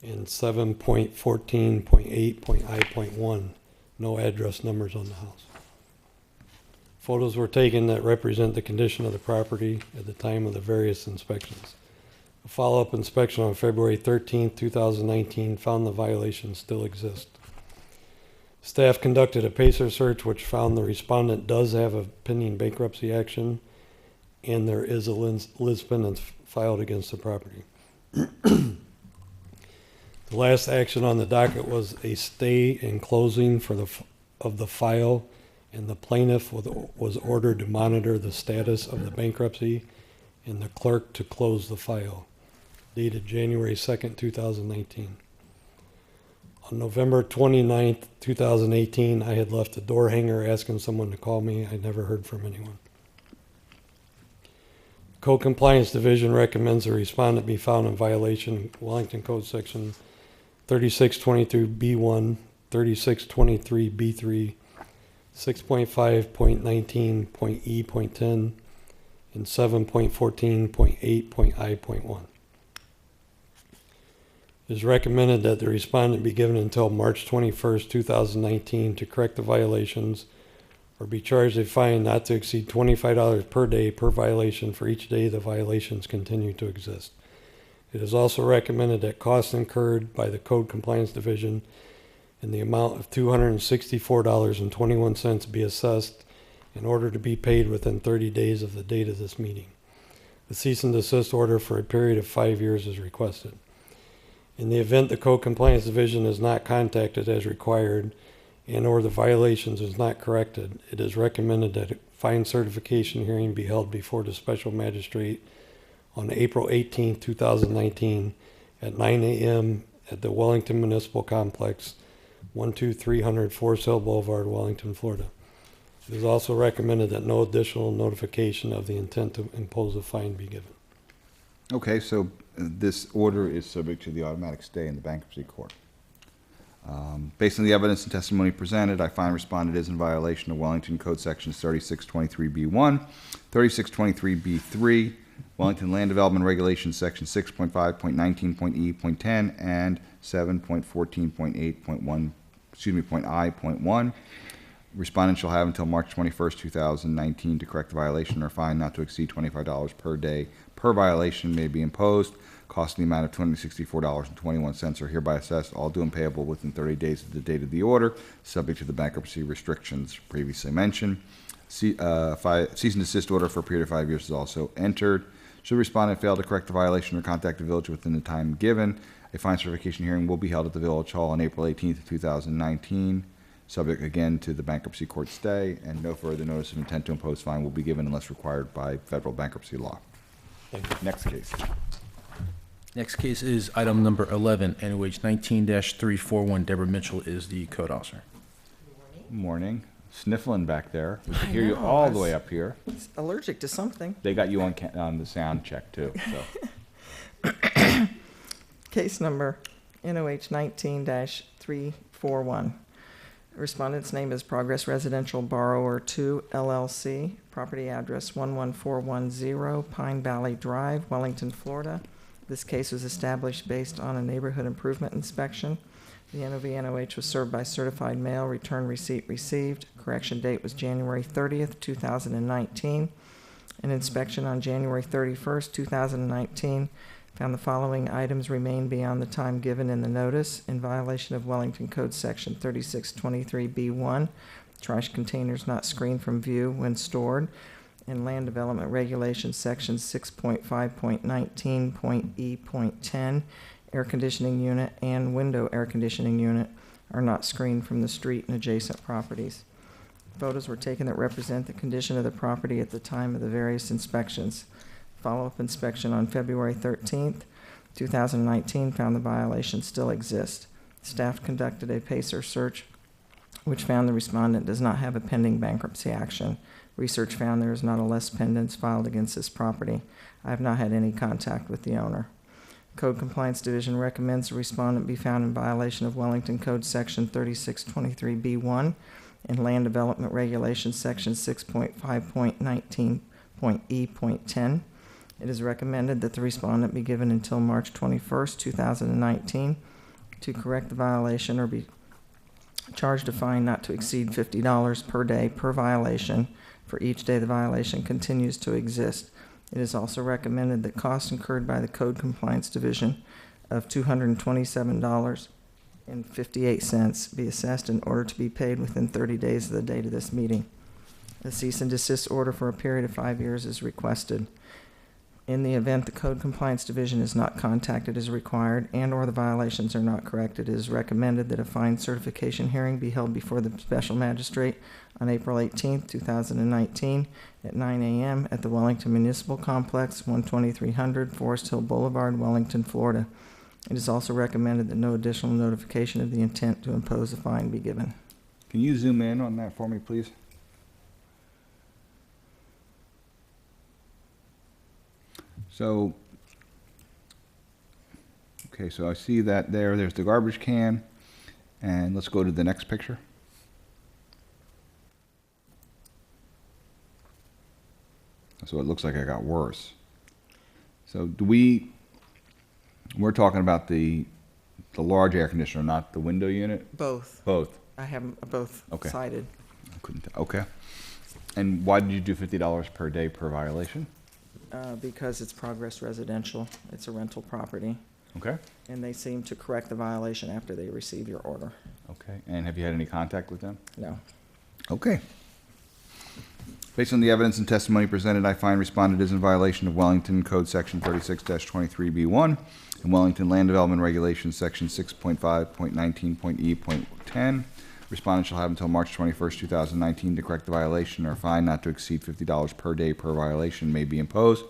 And 7.14.8.I.1, no address numbers on the house. Photos were taken that represent the condition of the property at the time of the various inspections. A follow-up inspection on February 13th, 2019 found the violations still exist. Staff conducted a PACER search which found the respondent does have a pending bankruptcy action and there is a lis pendens filed against the property. The last action on the docket was a stay and closing of the file, and the plaintiff was ordered to monitor the status of the bankruptcy and the clerk to close the file, dated January 2nd, 2019. On November 29th, 2018, I had left a door hanger asking someone to call me. I never heard from anyone. Code Compliance Division recommends the respondent be found in violation of Wellington Code Section 3623B1, 3623B3, 6.5.19.E.10, and 7.14.8.I.1. It is recommended that the respondent be given until March 21st, 2019 to correct the violations or be charged a fine not to exceed $25 per day per violation for each day the violations continue to exist. It is also recommended that costs incurred by the Code Compliance Division in the amount of $264.21 be assessed in order to be paid within 30 days of the date of this meeting. The cease and desist order for a period of 5 years is requested. In the event the Code Compliance Division is not contacted as required and or the violations is not corrected, it is recommended that a fine certification hearing be held before the Special Magistrate on April 18, 2019 at 9 a.m. at the Wellington Municipal Complex, 12300 Forest Hill Boulevard, Wellington, Florida. It is also recommended that no additional notification of the intent to impose a fine be given. Okay, so this order is subject to the automatic stay in the bankruptcy court. Based on the evidence and testimony presented, I find respondent is in violation of Wellington Code Sections 3623B1, 3623B3, Wellington Land Development Regulations Section 6.5.19.E.10, and 7.14.8.1, point I.1. Respondent shall have until March 21st, 2019 to correct the violation, or fine not to exceed $25 per day per violation may be imposed. Cost in the amount of $264.21 are hereby assessed, all due and payable within 30 days of the date of the order, subject to the bankruptcy restrictions previously mentioned. Cease and desist order for a period of 5 years is also entered. Should the respondent fail to correct the violation or contact the village within the time given, a fine certification hearing will be held at the Village Hall on April 18th, 2019, subject again to the bankruptcy court stay, and no further notice of intent to impose fine will be given unless required by federal bankruptcy law. Next case. Next case is item number 11, NOH 19-341. Deborah Mitchell is the code officer. Morning. Sniffling back there. We can I hear you know, all I the way was- up here. Allergic to something. They got you on the sound check too. So. Case number NOH 19-341. Respondent's name is Progress Residential Borrower 2 LLC. Property address 11410 Pine Valley Drive, Wellington, Florida. This case was established based on a neighborhood improvement inspection. The NOV-NOH was served by certified mail, return receipt received. Correction date was January 30th, 2019. An inspection on January 31st, 2019 found the following items remain beyond the time given in the notice in violation of Wellington Code Section 3623B1, trash containers not screened from view when stored, and Land Development Regulations Section 6.5.19.E.10, air conditioning unit and window air conditioning unit are not screened from the street and adjacent properties. Photos were taken that represent the condition of the property at the time of the various inspections. Follow-up inspection on February 13th, 2019 found the violation still exists. Staff conducted a PACER search, which found the respondent does not have a pending bankruptcy action. Research found there is not a less pendants filed against this property. I have not had any contact with the owner. Code Compliance Division recommends the respondent be found in violation of Wellington Code Section 3623B1 and Land Development Regulations Section 6.5.19.E.10. It is recommended that the respondent be given until March 21st, 2019 to correct the violation or be charged a fine not to exceed $50 per day per violation for each day the violation continues to exist. It is also recommended that costs incurred by the Code Compliance Division of $227.58 be assessed in order to be paid within 30 days of the date of this meeting. A cease and desist order for a period of 5 years is requested. In the event the Code Compliance Division is not contacted as required and/or the violations are not corrected, it is recommended that a fine certification hearing be held before the Special Magistrate on April 18th, 2019 at 9 a.m. at the Wellington Municipal Complex, 12300 Forest Hill Boulevard, Wellington, Florida. It is also recommended that no additional notification of the intent to impose a fine be given. Can you zoom in on that for me, please? So, okay, so I see that there. There's the garbage can. And let's go to the next picture. So it looks like it got worse. So we're talking about the large air conditioner, not the window unit? Both. Both. I have 'em both Okay. cited. I couldn't tell. Okay. And why did you do $50 per day per violation? Because it's Progress Residential. It's a rental property. Okay. And they seem to correct the violation after they receive your order. Okay. And have you had any contact with them? No. Okay. Based on the evidence and testimony presented, I find respondent is in violation of Wellington Code Section 36-23B1 and Wellington Land Development Regulations Section 6.5.19.E.10. Respondent shall have until March 21st, 2019 to correct the violation, or a fine not to exceed $50 per day per violation may be imposed.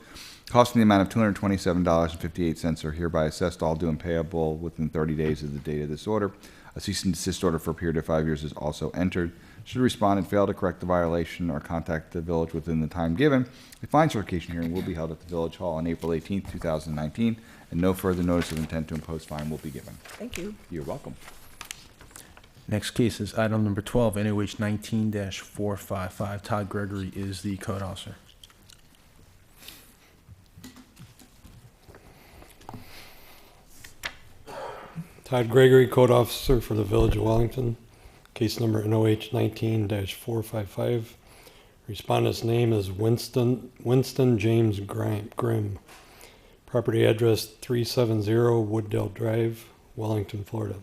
Cost in the amount of $227.58 are hereby assessed, all due and payable within 30 days of the date of this order. A cease and desist order for a period of 5 years is also entered. Should the respondent fail to correct the violation or contact the village within the time given, a fine certification hearing will be held at the Village Hall on April 18th, 2019, and no further notice of intent to impose fine will be given. Thank you. You're welcome. Next case is item number 12, NOH 19-455. Todd Gregory is the code officer. Todd Gregory, Code Officer for the Village of Wellington. Case number NOH 19-455. Respondent's name is Winston James Grimm. Property address 370 Wooddale Drive, Wellington, Florida.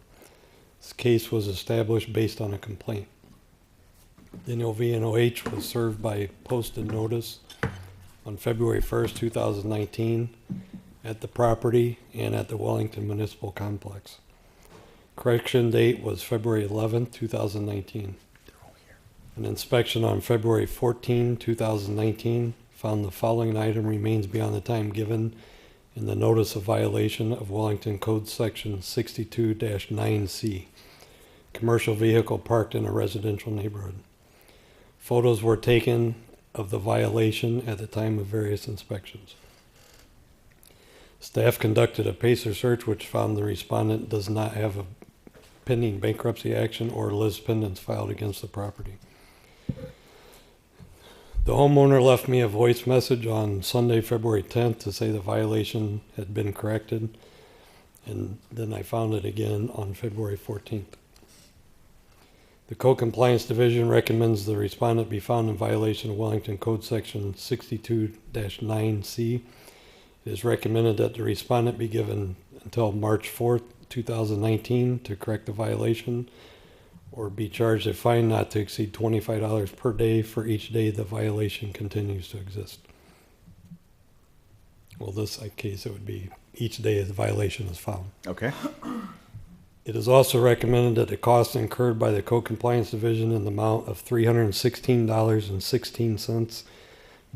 This case was established based on a complaint. The NOH was served by posted notice on February 1st, 2019 at the property and at the Wellington Municipal Complex. Correction date was February 11th, 2019. An inspection on February 14, 2019 found the following item remains beyond the time given in the notice of violation of Wellington Code Section 62-9C. Commercial vehicle parked in a residential neighborhood. Photos were taken of the violation at the time of various inspections. Staff conducted a PACER search which found the respondent does not have a pending bankruptcy action or lis pendens filed against the property. The homeowner left me a voice message on Sunday, February 10th to say the violation had been corrected, and then I found it again on February 14th. The Code Compliance Division recommends the respondent be found in violation of Wellington Code Section 62-9C. It is recommended that the respondent be given until March 4th, 2019 to correct the violation, or be charged a fine not to exceed $25 per day for each day the violation continues to exist. Well, this case, it would be each day the violation is found. Okay. It is also recommended that the costs incurred by the Code Compliance Division in the amount of $316.16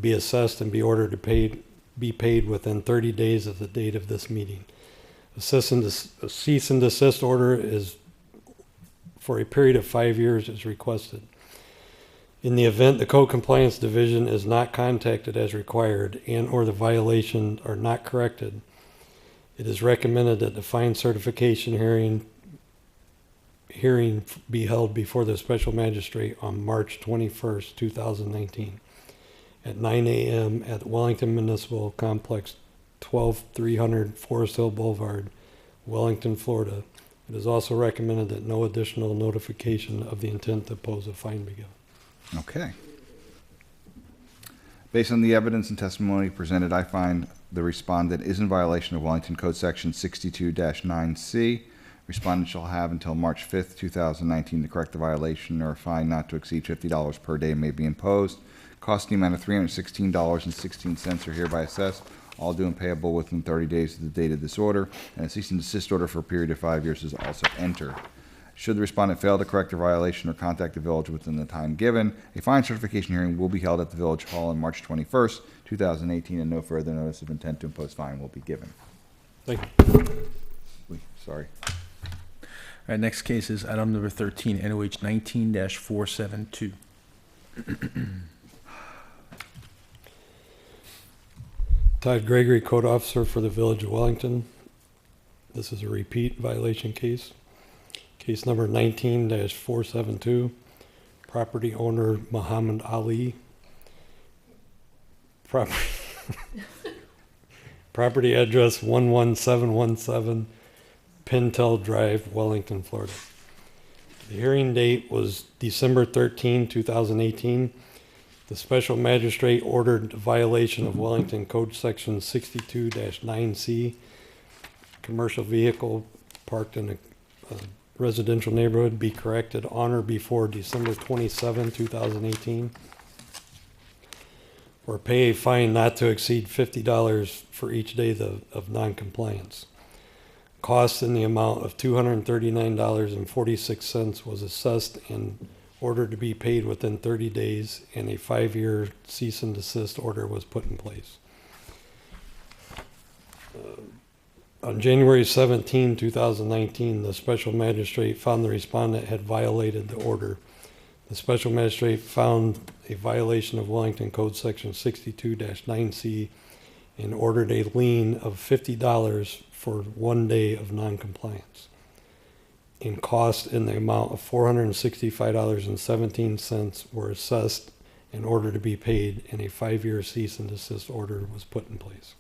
be assessed and be ordered to be paid within 30 days of the date of this meeting. A cease and desist order is for a period of 5 years is requested. In the event the Code Compliance Division is not contacted as required and or the violation are not corrected, it is recommended that the fine certification hearing be held before the special magistrate on March 21st, 2019 at 9 a.m. at Wellington Municipal Complex, 12300 Forest Hill Boulevard, Wellington, Florida. It is also recommended that no additional notification of the intent to pose a fine be given. Okay. Based on the evidence and testimony presented, I find the respondent is in violation of Wellington Code Section 62-9C. Respondent shall have until March 5th, 2019 to correct the violation, or a fine not to exceed $50 per day may be imposed. Cost in the amount of $316.16 are hereby assessed, all due and payable within 30 days of the date of this order, and a cease and desist order for a period of 5 years is also entered. Should the respondent fail to correct the violation or contact the village within the time given, a fine certification hearing will be held at the Village Hall on March 21st, 2018, and no further notice of intent to impose fine will be given. Thank you. Sorry. All right, next case is item number 13, NOH 19-472. Todd Gregory, Code Officer for the Village of Wellington. This is a repeat violation case. Case number 19-472. Property owner Muhammad Ali. Property address 11717 Pintel Drive, Wellington, Florida. The hearing date was December 13, 2018. The special magistrate ordered violation of Wellington Code Section 62-9C. Commercial vehicle parked in a residential neighborhood be corrected on or before December 27, 2018. Or pay a fine not to exceed $50 for each day of noncompliance. Cost in the amount of $239.46 was assessed and ordered to be paid within 30 days, and a 5-year cease and desist order was put in place. On January 17, 2019, the special magistrate found the respondent had violated the order. The special magistrate found a violation of Wellington Code Section 62-9C and ordered a lien of $50 for 1 day of noncompliance. and costs in the amount of $465.17 were assessed in order to be paid, and a 5-year cease and desist order was put in place.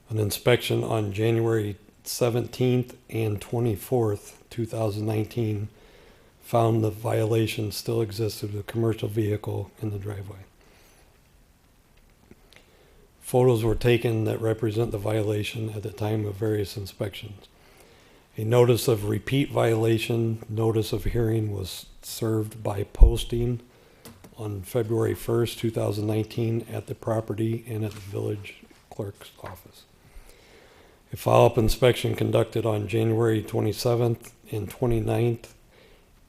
An inspection on January 17th and 24th, 2019, found the violation still existed with a commercial vehicle in the driveway. Photos were taken that represent the violation at the time of various inspections. A notice of repeat violation, notice of hearing was served by posting on February 1st, 2019 at the property and at the village clerk's office. A follow-up inspection conducted on January 27th and 29th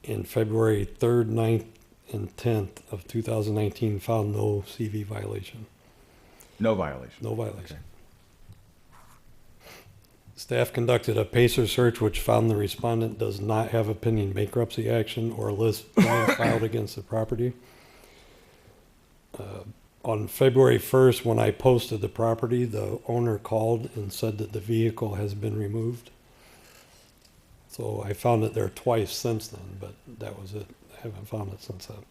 and February 3rd, 9th, and 10th of 2019 found no CV violation. No violation. No violation. Okay. Staff conducted a PACER search which found the respondent does not have a pending bankruptcy action or a list plan filed against the property. On February 1st, when I posted the property, the owner called and said that the vehicle has been removed. So I found it there twice since then, but that was it. I haven't found it since then.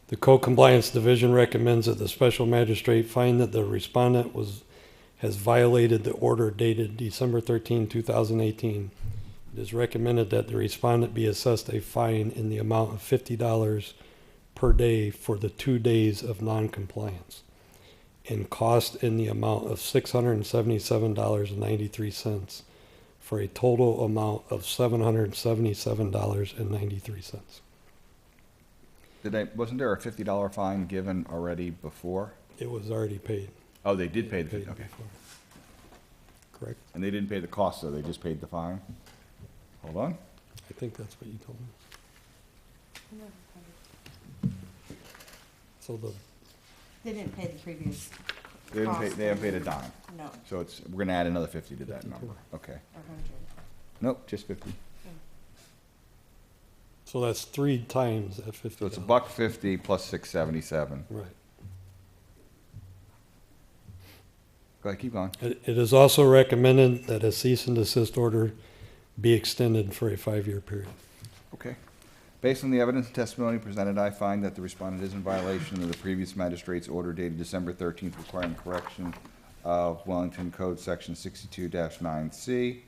The Code Compliance Division recommends that the Special Magistrate find that the respondent has violated the order dated December 13, 2018. It is recommended that the respondent be assessed a fine in the amount of $50 per day for the 2 days of noncompliance, and cost in the amount of $677.93 for a total amount of $777.93. Wasn't there a $50 fine given already before? It was already paid. Oh, they did pay the fee, okay. Before. Correct. And they didn't pay the cost, though, they just paid the fine? Hold on. I think that's what you told me. So They didn't pay the previous They haven't cost. paid a dime. No, So we're gonna add another 50 to that 52. number. Okay. or 100. Nope, just 50. so that's 3 times that $50. So it's $150 plus 677. Right. Go ahead, keep going. It is also recommended that a cease and desist order be extended for a 5-year period. Okay. Based on the evidence and testimony presented, I find that the respondent is in violation of the previous magistrate's order dated December 13th requiring correction of Wellington Code Section 62-9C.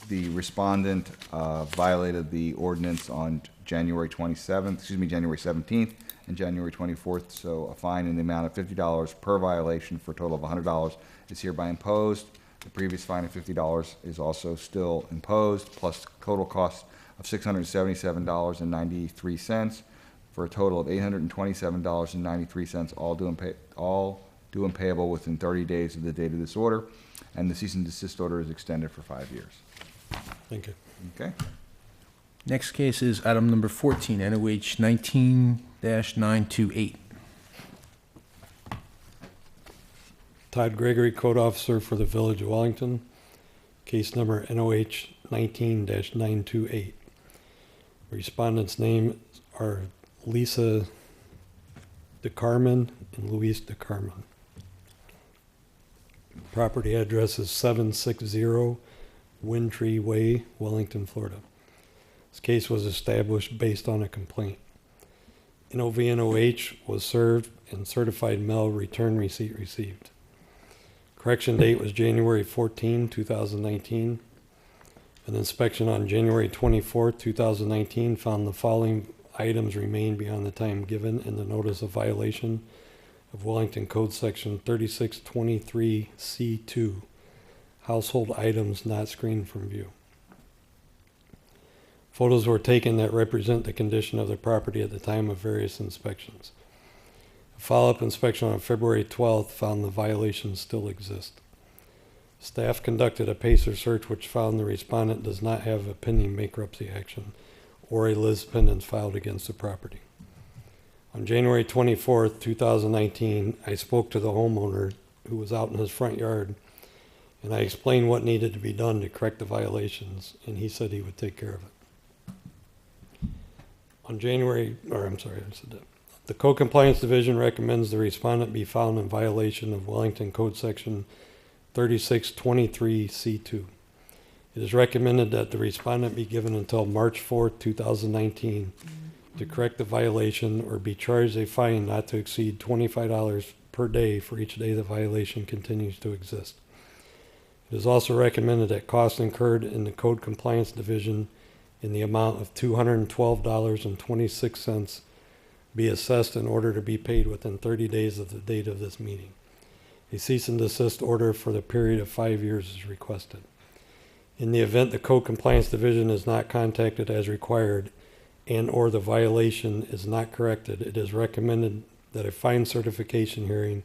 The respondent violated the ordinance on January 17th and January 24th, so a fine in the amount of $50 per violation for a total of $100 is hereby imposed. The previous fine of $50 is also still imposed, plus total cost of $677.93 for a total of $827.93, all due and payable within 30 days of the date of this order, and the cease and desist order is extended for 5 years. Thank you. Okay? Next case is item number 14, NOH 19-928. Todd Gregory, Code Officer for the Village of Wellington. Case number NOH 19-928. Respondents' names are Lisa DeCarmen and Luis DeCarmen. Property address is 760 Windtree Way, Wellington, Florida. This case was established based on a complaint. NOVNOH was served and certified mail return receipt received. Correction date was January 14, 2019. An inspection on January 24, 2019 found the following items remain beyond the time given in the notice of violation of Wellington Code Section 3623C2, household items not screened from view. Photos were taken that represent the condition of the property at the time of various inspections. A follow-up inspection on February 12th found the violations still exist. Staff conducted a PACER search which found the respondent does not have a pending bankruptcy action or a lis pendens filed against the property. On January 24th, 2019, I spoke to the homeowner who was out in his front yard, and I explained what needed to be done to correct the violations, and he said he would take care of it. The Code Compliance Division recommends the respondent be found in violation of Wellington Code Section 3623C2. It is recommended that the respondent be given until March 4th, 2019 to correct the violation or be charged a fine not to exceed $25 per day for each day the violation continues to exist. It is also recommended that costs incurred in the Code Compliance Division in the amount of $212.26 be assessed in order to be paid within 30 days of the date of this meeting. A cease and desist order for the period of 5 years is requested. In the event the Code Compliance Division is not contacted as required and or the violation is not corrected, it is recommended that a fine certification hearing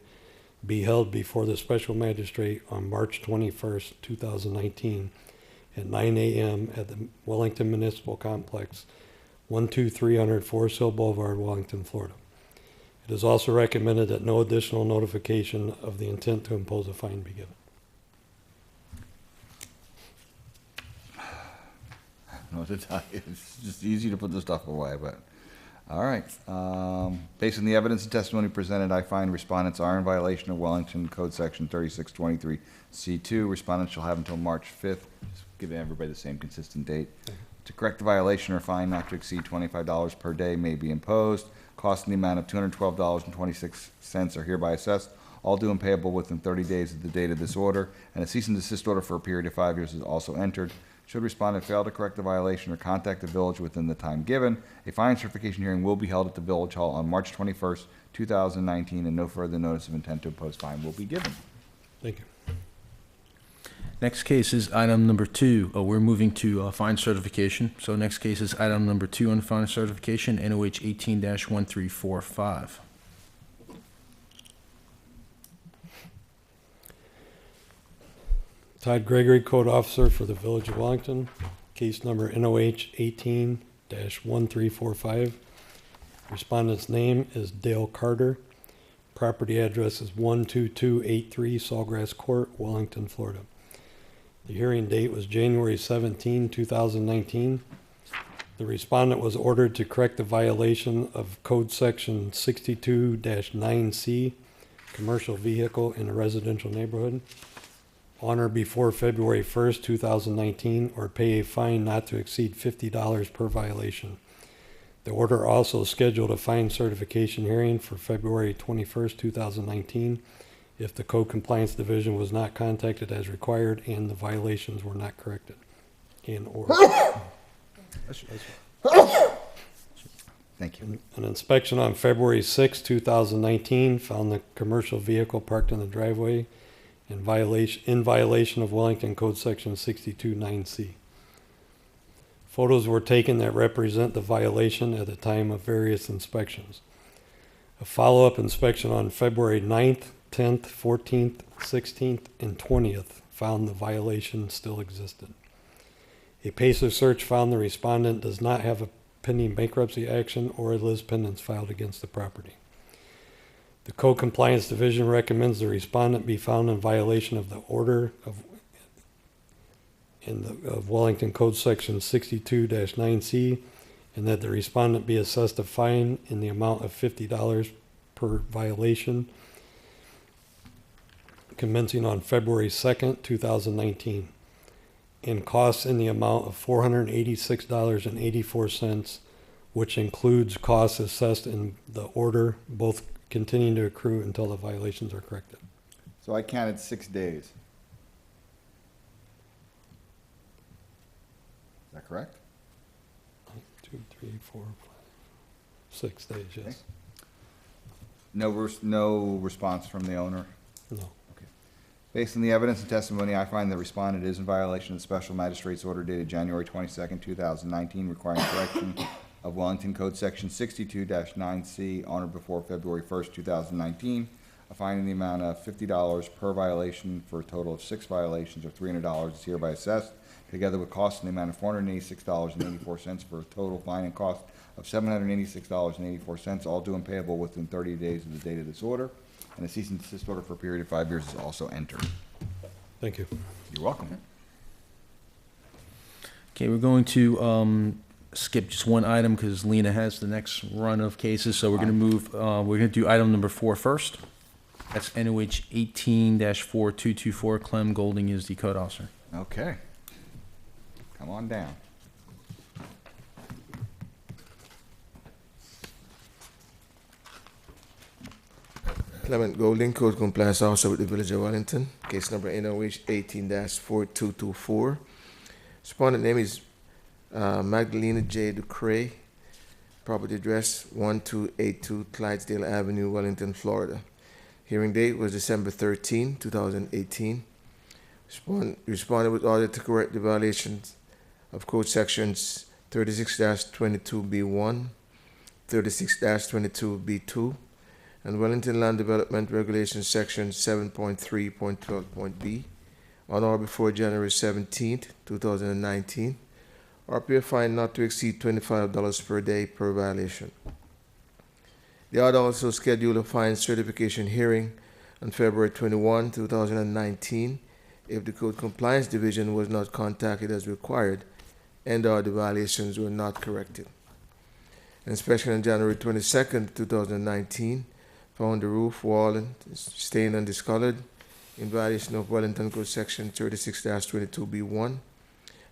be held before the special magistrate on March 21st, 2019 at 9 a.m. at the Wellington Municipal Complex, 12300 Forest Hill Boulevard, Wellington, Florida. It is also recommended that no additional notification of the intent to impose a fine be given. I don't know what to tell you. It's just easy to put the stuff away, but, all right. Based on the evidence and testimony presented, I find respondents are in violation of Wellington Code Section 3623C2. Respondents shall have until March 5th, just giving everybody the same consistent date, to correct the violation or fine not to exceed $25 per day may be imposed. Cost in the amount of $212.26 are hereby assessed, all due and payable within 30 days of the date of this order, and a cease and desist order for a period of 5 years is also entered. Should respondent fail to correct the violation or contact the village within the time given, a fine certification hearing will be held at the Village Hall on March 21st, 2019, and no further notice of intent to impose fine will be given. Thank you. Next case is item number 2. We're moving to fine certification. So next case is item number 2 on fine certification, NOH 18-1345. Todd Gregory, Code Officer for the Village of Wellington. Case number NOH 18-1345. Respondent's name is Dale Carter. Property address is 12283 Sawgrass Court, Wellington, Florida. The hearing date was January 17, 2019. The respondent was ordered to correct the violation of Code Section 62-9C, commercial vehicle in a residential neighborhood, on or before February 1st, 2019, or pay a fine not to exceed $50 per violation. The order also scheduled a fine certification hearing for February 21st, 2019, if the Code Compliance Division was not contacted as required and the violations were not corrected. Thank you. An inspection on February 6, 2019 found the commercial vehicle parked in the driveway in violation of Wellington Code Section 62-9C. Photos were taken that represent the violation at the time of various inspections. A follow-up inspection on February 9th, 10th, 14th, 16th, and 20th found the violation still existed. A PACER search found the respondent does not have a pending bankruptcy action or a lis pendens filed against the property. The Code Compliance Division recommends the respondent be found in violation of the order of Wellington Code Section 62-9C, and that the respondent be assessed a fine in the amount of $50 per violation commencing on February 2nd, 2019, and costs in the amount of $486.84, which includes costs assessed in the order, both continuing to accrue until the violations are corrected. So I counted 6 days. Is that correct? 2, 3, 4, 5, 6 days, yes. No response from the owner? No. Based on the evidence and testimony, I find the respondent is in violation of the Special Magistrate's order dated January 22nd, 2019, requiring correction of Wellington Code Section 62-9C on or before February 1st, 2019. A fine in the amount of $50 per violation for a total of 6 violations of $300 is hereby assessed, together with costs in the amount of $486.84 for a total fine and cost of $786.84, all due and payable within 30 days of the date of this order. And a cease and desist order for a period of 5 years is also entered. Thank you. You're welcome. Okay, we're going to skip just one item because Lena has the next run of cases. So we're going to move, we're going to do item number 4 first. That's NOH 18-4224. Clem Golding is the code officer. Okay. Come on down. Clement Golding, Code Compliance Officer with the Village of Wellington. Case number NOH 18-4224. Respondent name is Magdalena J. Ducray. Property address 1282 Clydesdale Avenue, Wellington, Florida. Hearing date was December 13, 2018. Respondent was ordered to correct the violations of Code Sections 36-22B1, 36-22B2, and Wellington Land Development Regulations Section 7.3.12.b on or before January 17, 2019, or pay a fine not to exceed $25 per day per violation. The order also scheduled a fine certification hearing on February 21, 2019, if the Code Compliance Division was not contacted as required and/or the violations were not corrected. Inspection on January 22, 2019, found the roof, wall, and stained and discolored in violation of Wellington Code Section 36-22B1,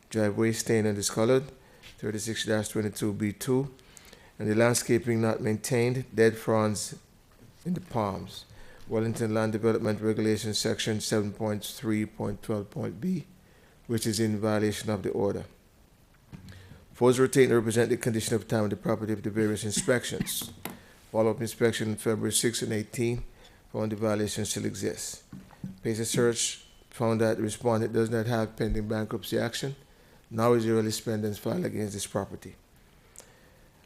driveway stained and discolored, 36-22B2, and the landscaping not maintained, dead fronds in the palms, Wellington Land Development Regulations Section 7.3.12.b, which is in violation of the order. Foes were taken to represent the condition of time of the property of the various inspections. Follow-up inspection on February 6 and 18 found the violation still exists. Pacer search found that the respondent does not have pending bankruptcy action, nor is there any spendings filed against this property.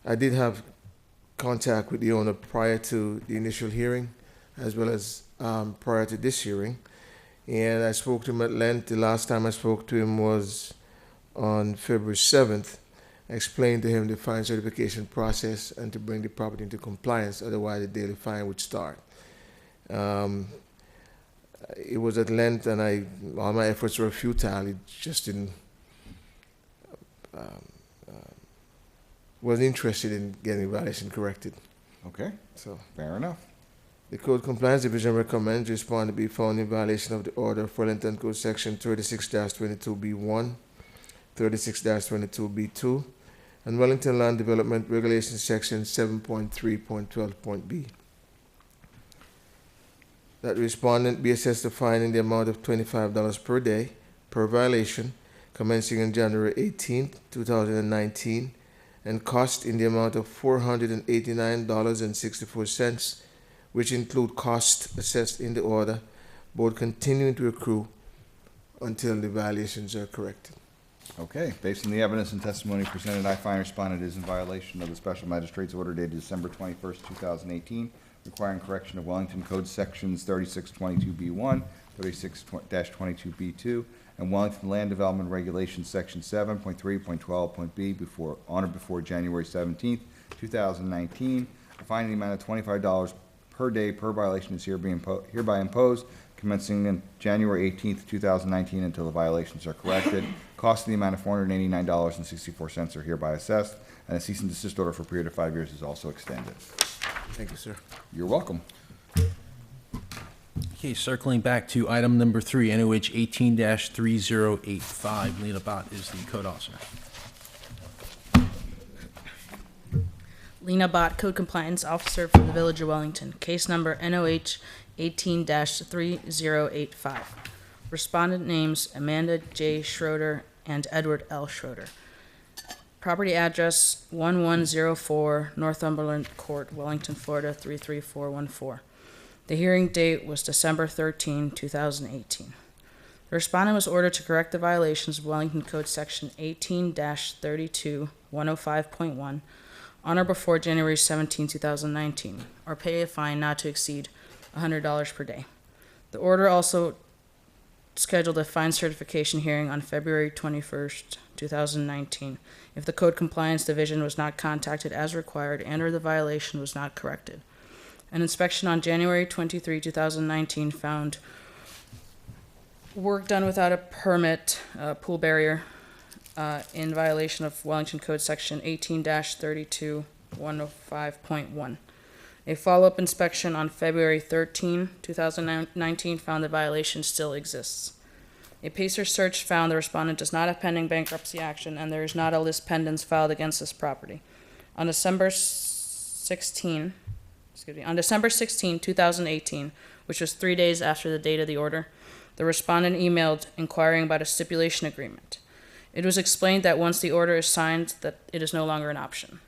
I did have contact with the owner prior to the initial hearing, as well as prior to this hearing, and I spoke to him at length. The last time I spoke to him was on February 7th. I explained to him the fine certification process and to bring the property into compliance, otherwise the daily fine would start. It was at length, and all my efforts were futile. It just didn't, wasn't interested in getting the violation corrected. Okay, So fair enough. the Code Compliance Division recommends the respondent be found in violation of the order of Wellington Code Section 36-22B1, 36-22B2, and Wellington Land Development Regulations Section 7.3.12.b. That the respondent be assessed a fine in the amount of $25 per day per violation commencing on January 18, 2019, and cost in the amount of $489.64, which include costs assessed in the order, both continuing to accrue until the violations are corrected. Okay, based on the evidence and testimony presented, I find respondent is in violation of the Special Magistrate's order dated December 21st, 2018, requiring correction of Wellington Code Sections 3622B1, 36-22B2, and Wellington Land Development Regulations Section 7.3.12.b on or before January 17th, 2019. A fine in the amount of $25 per day per violation is hereby imposed, commencing on January 18th, 2019 until the violations are corrected. Cost in the amount of $489.64 are hereby assessed, and a cease and desist order for a period of 5 years is also extended. Thank you, sir. You're welcome. Okay, circling back to item number 3, NOH 18-3085. Lena Bott is the code officer. Lena Bott, Code Compliance Officer for the Village of Wellington. Case number NOH 18-3085. Respondent names Amanda J. Schroeder and Edward L. Schroeder. Property address 1104 Northumberland Court, Wellington, Florida 33414. The hearing date was December 13, 2018. The respondent was ordered to correct the violations of Wellington Code Section 18-32-105.1 on or before January 17, 2019, or pay a fine not to exceed $100 per day. The order also scheduled a fine certification hearing on February 21st, 2019, if the Code Compliance Division was not contacted as required and/or the violation was not corrected. An inspection on January 23, 2019 found work done without a permit, pool barrier, in violation of Wellington Code Section 18-32-105.1. A follow-up inspection on February 13, 2019 found the violation still exists. A PACER search found the respondent does not have pending bankruptcy action and there is not a list pendants filed against this property. On December 16, 2018, which was 3 days after the date of the order, the respondent emailed inquiring about a stipulation agreement. It was explained that once the order is signed, that it is no longer an option.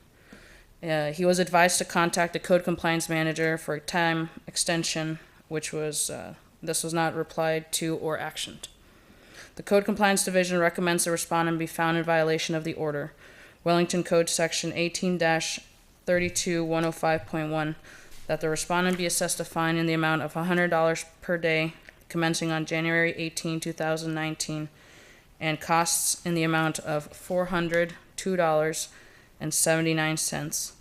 He was advised to contact the code compliance manager for a time extension, which was, this was not replied to or actioned. The Code Compliance Division recommends the respondent be found in violation of the order. Wellington Code Section 18-32105.1, that the respondent be assessed a fine in the amount of $100 per day commencing on January 18, 2019, and costs in the amount of $402.79,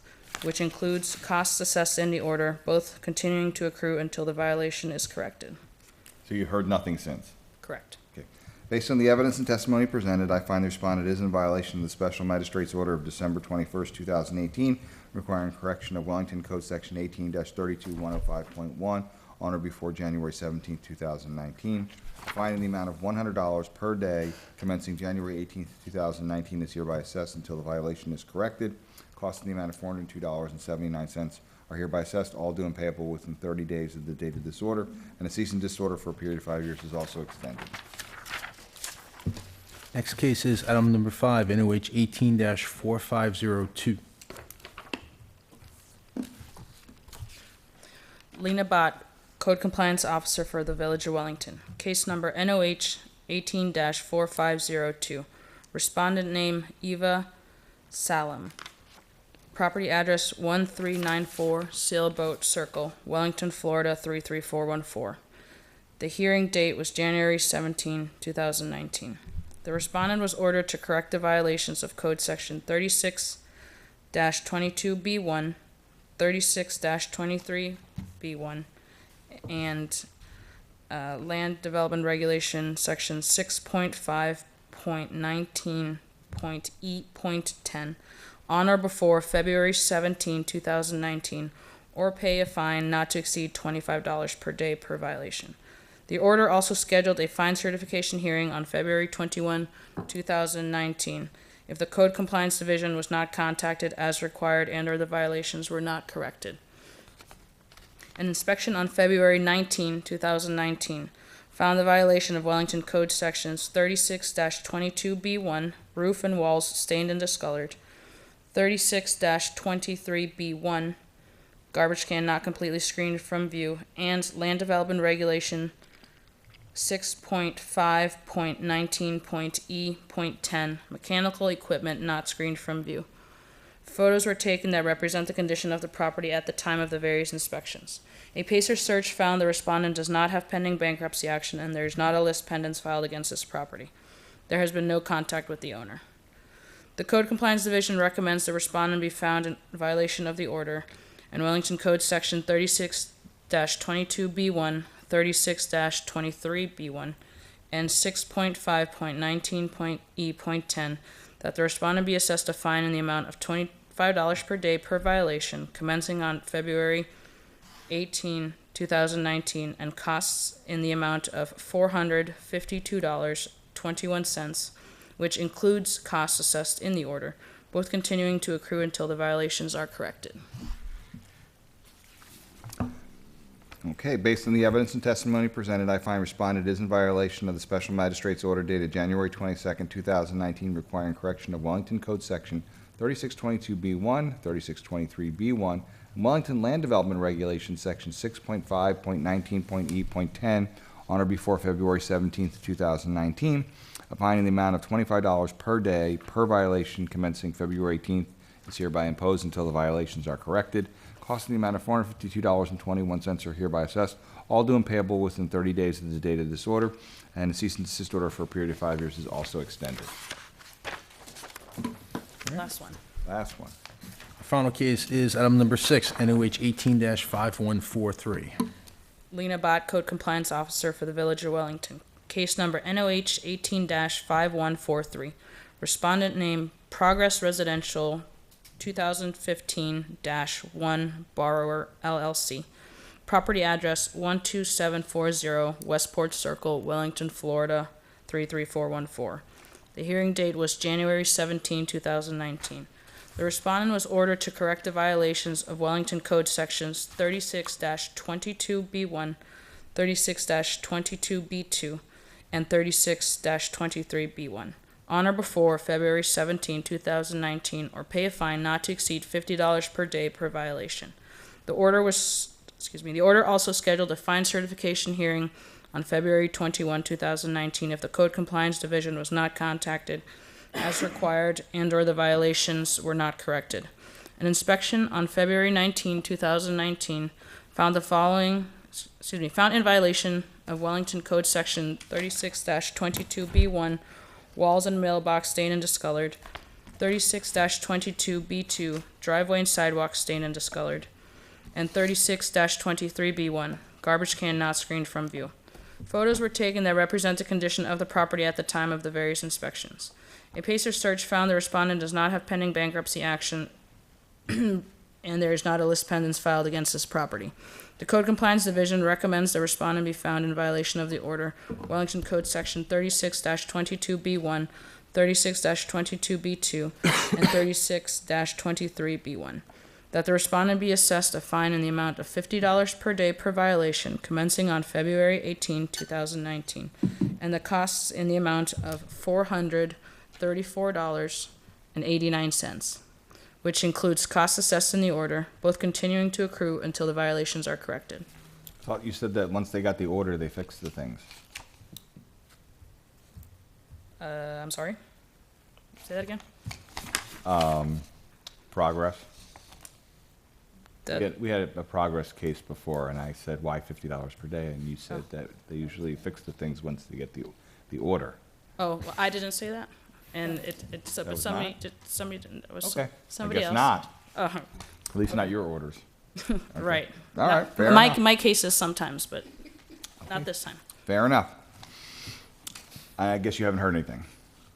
which includes costs assessed in the order, both continuing to accrue until the violation is corrected. So you heard nothing since? Correct. Okay. Based on the evidence and testimony presented, I find the respondent is in violation of the Special Magistrate's Order of December 21st, 2018, requiring correction of Wellington Code Section 18-32105.1 on or before January 17th, 2019. Fine in the amount of $100 per day commencing January 18th, 2019 is hereby assessed until the violation is corrected. Cost in the amount of $402.79 are hereby assessed, all due and payable within 30 days of the date of this order, and a cease and desist order for a period of 5 years is also extended. Next case is item number 5, NOH 18-4502. Lena Bott, Code Compliance Officer for the Village of Wellington. Case number NOH 18-4502. Respondent name Eva Salem. Property address 1394 Sailboat Circle, Wellington, Florida 33414. The hearing date was January 17, 2019. The respondent was ordered to correct the violations of Code Section 36-22B1, 36-23B1, and Land Development Regulation Section 6.5.19.E.10 on or before February 17, 2019, or pay a fine not to exceed $25 per day per violation. The order also scheduled a fine certification hearing on February 21, 2019, if the Code Compliance Division was not contacted as required and/or the violations were not corrected. An inspection on February 19, 2019, found the violation of Wellington Code Sections 36-22B1, roof and walls stained and discolored, 36-23B1, garbage can not completely screened from view, and Land Development Regulation 6.5.19.E.10, mechanical equipment not screened from view. Photos were taken that represent the condition of the property at the time of the various inspections. A PACER search found the respondent does not have pending bankruptcy action and there is not a list pendants filed against this property. There has been no contact with the owner. The Code Compliance Division recommends the respondent be found in violation of the order, and Wellington Code Section 36-22B1, 36-23B1, and 6.5.19.E.10 that the respondent be assessed a fine in the amount of $25 per day per violation commencing on February 18, 2019, and costs in the amount of $452.21, which includes costs assessed in the order, both continuing to accrue until the violations are corrected. Okay, based on the evidence and testimony presented, I find respondent is in violation of the Special Magistrate's Order dated January 22nd, 2019, requiring correction of Wellington Code Section 3622B1, 3623B1, and Wellington Land Development Regulation Section 6.5.19.E.10 on or before February 17th, 2019, a fine in the amount of $25 per day per violation commencing February 18th is hereby imposed until the violations are corrected. Cost in the amount of $452.21 are hereby assessed, all due and payable within 30 days of the date of this order, and a cease and desist order for a period of 5 years is also extended. Last one. Last one. Our final case is item number 6, NOH 18-5143. Lena Bott, Code Compliance Officer for the Village of Wellington. Case number NOH 18-5143. Respondent name Progress Residential 2015-1 Borrower LLC. Property address 12740 Westport Circle, Wellington, Florida 33414. The hearing date was January 17, 2019. The respondent was ordered to correct the violations of Wellington Code Sections 36-22B1, 36-22B2, and 36-23B1 on or before February 17, 2019, or pay a fine not to exceed $50 per day per violation. The order also scheduled a fine certification hearing on February 21, 2019, if the Code Compliance Division was not contacted as required and/or the violations were not corrected. An inspection on February 19, 2019, found in violation of Wellington Code Section 36-22B1, walls and mailbox stained and discolored, 36-22B2, driveway and sidewalk stained and discolored, and 36-23B1, garbage can not screened from view. Photos were taken that represent the condition of the property at the time of the various inspections. A PACER search found the respondent does not have pending bankruptcy action and there is not a list pendants filed against this property. The Code Compliance Division recommends the respondent be found in violation of the order Wellington Code Section 36-22B1, 36-22B2, and 36-23B1. That the respondent be assessed a fine in the amount of $50 per day per violation commencing on February 18, 2019, and the costs in the amount of $434.89, which includes costs assessed in the order, both continuing to accrue until the violations are corrected. Thought you said that once they got the order, they fixed the things. I'm sorry? Say that again? Progress. That- We had a progress case before, and I said, why $50 per day? And you said that they usually fix the things once they get the order. Oh, well, I didn't say that, and but was somebody not? did. Somebody didn't. It was Okay. somebody I guess else. not. Oh, At least not your orders. right. All right, fair my enough. my cases sometimes, but not this time. Fair enough. I guess you haven't heard anything.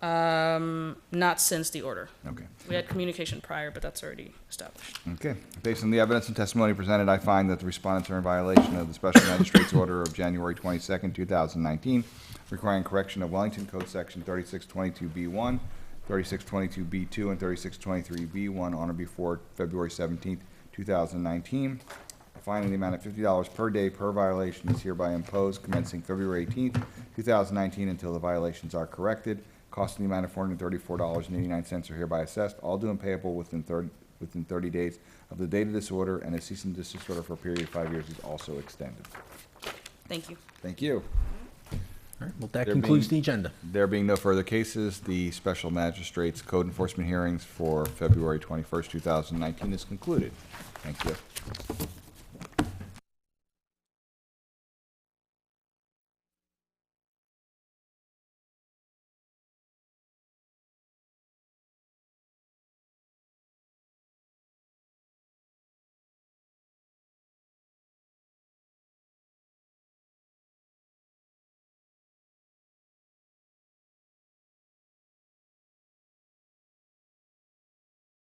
Not since the order. Okay. We had communication prior, but that's already established. Okay. Based on the evidence and testimony presented, I find that the respondents are in violation of the Special Magistrate's order of January 22nd, 2019, requiring correction of Wellington Code Section 3622B1, 3622B2, and 3623B1 on or before February 17th, 2019. A fine in the amount of $50 per day per violation is hereby imposed commencing February 18th, 2019 until the violations are corrected. Cost in the amount of $434.89 are hereby assessed, all due and payable within 30 days of the date of this order, and a cease and desist order for a period of 5 years is also extended. Thank you. Thank you. All right, well, that There concludes being- the agenda. There being no further cases, the Special Magistrate's Code Enforcement hearings for February 21st, 2019 is concluded. Thank you.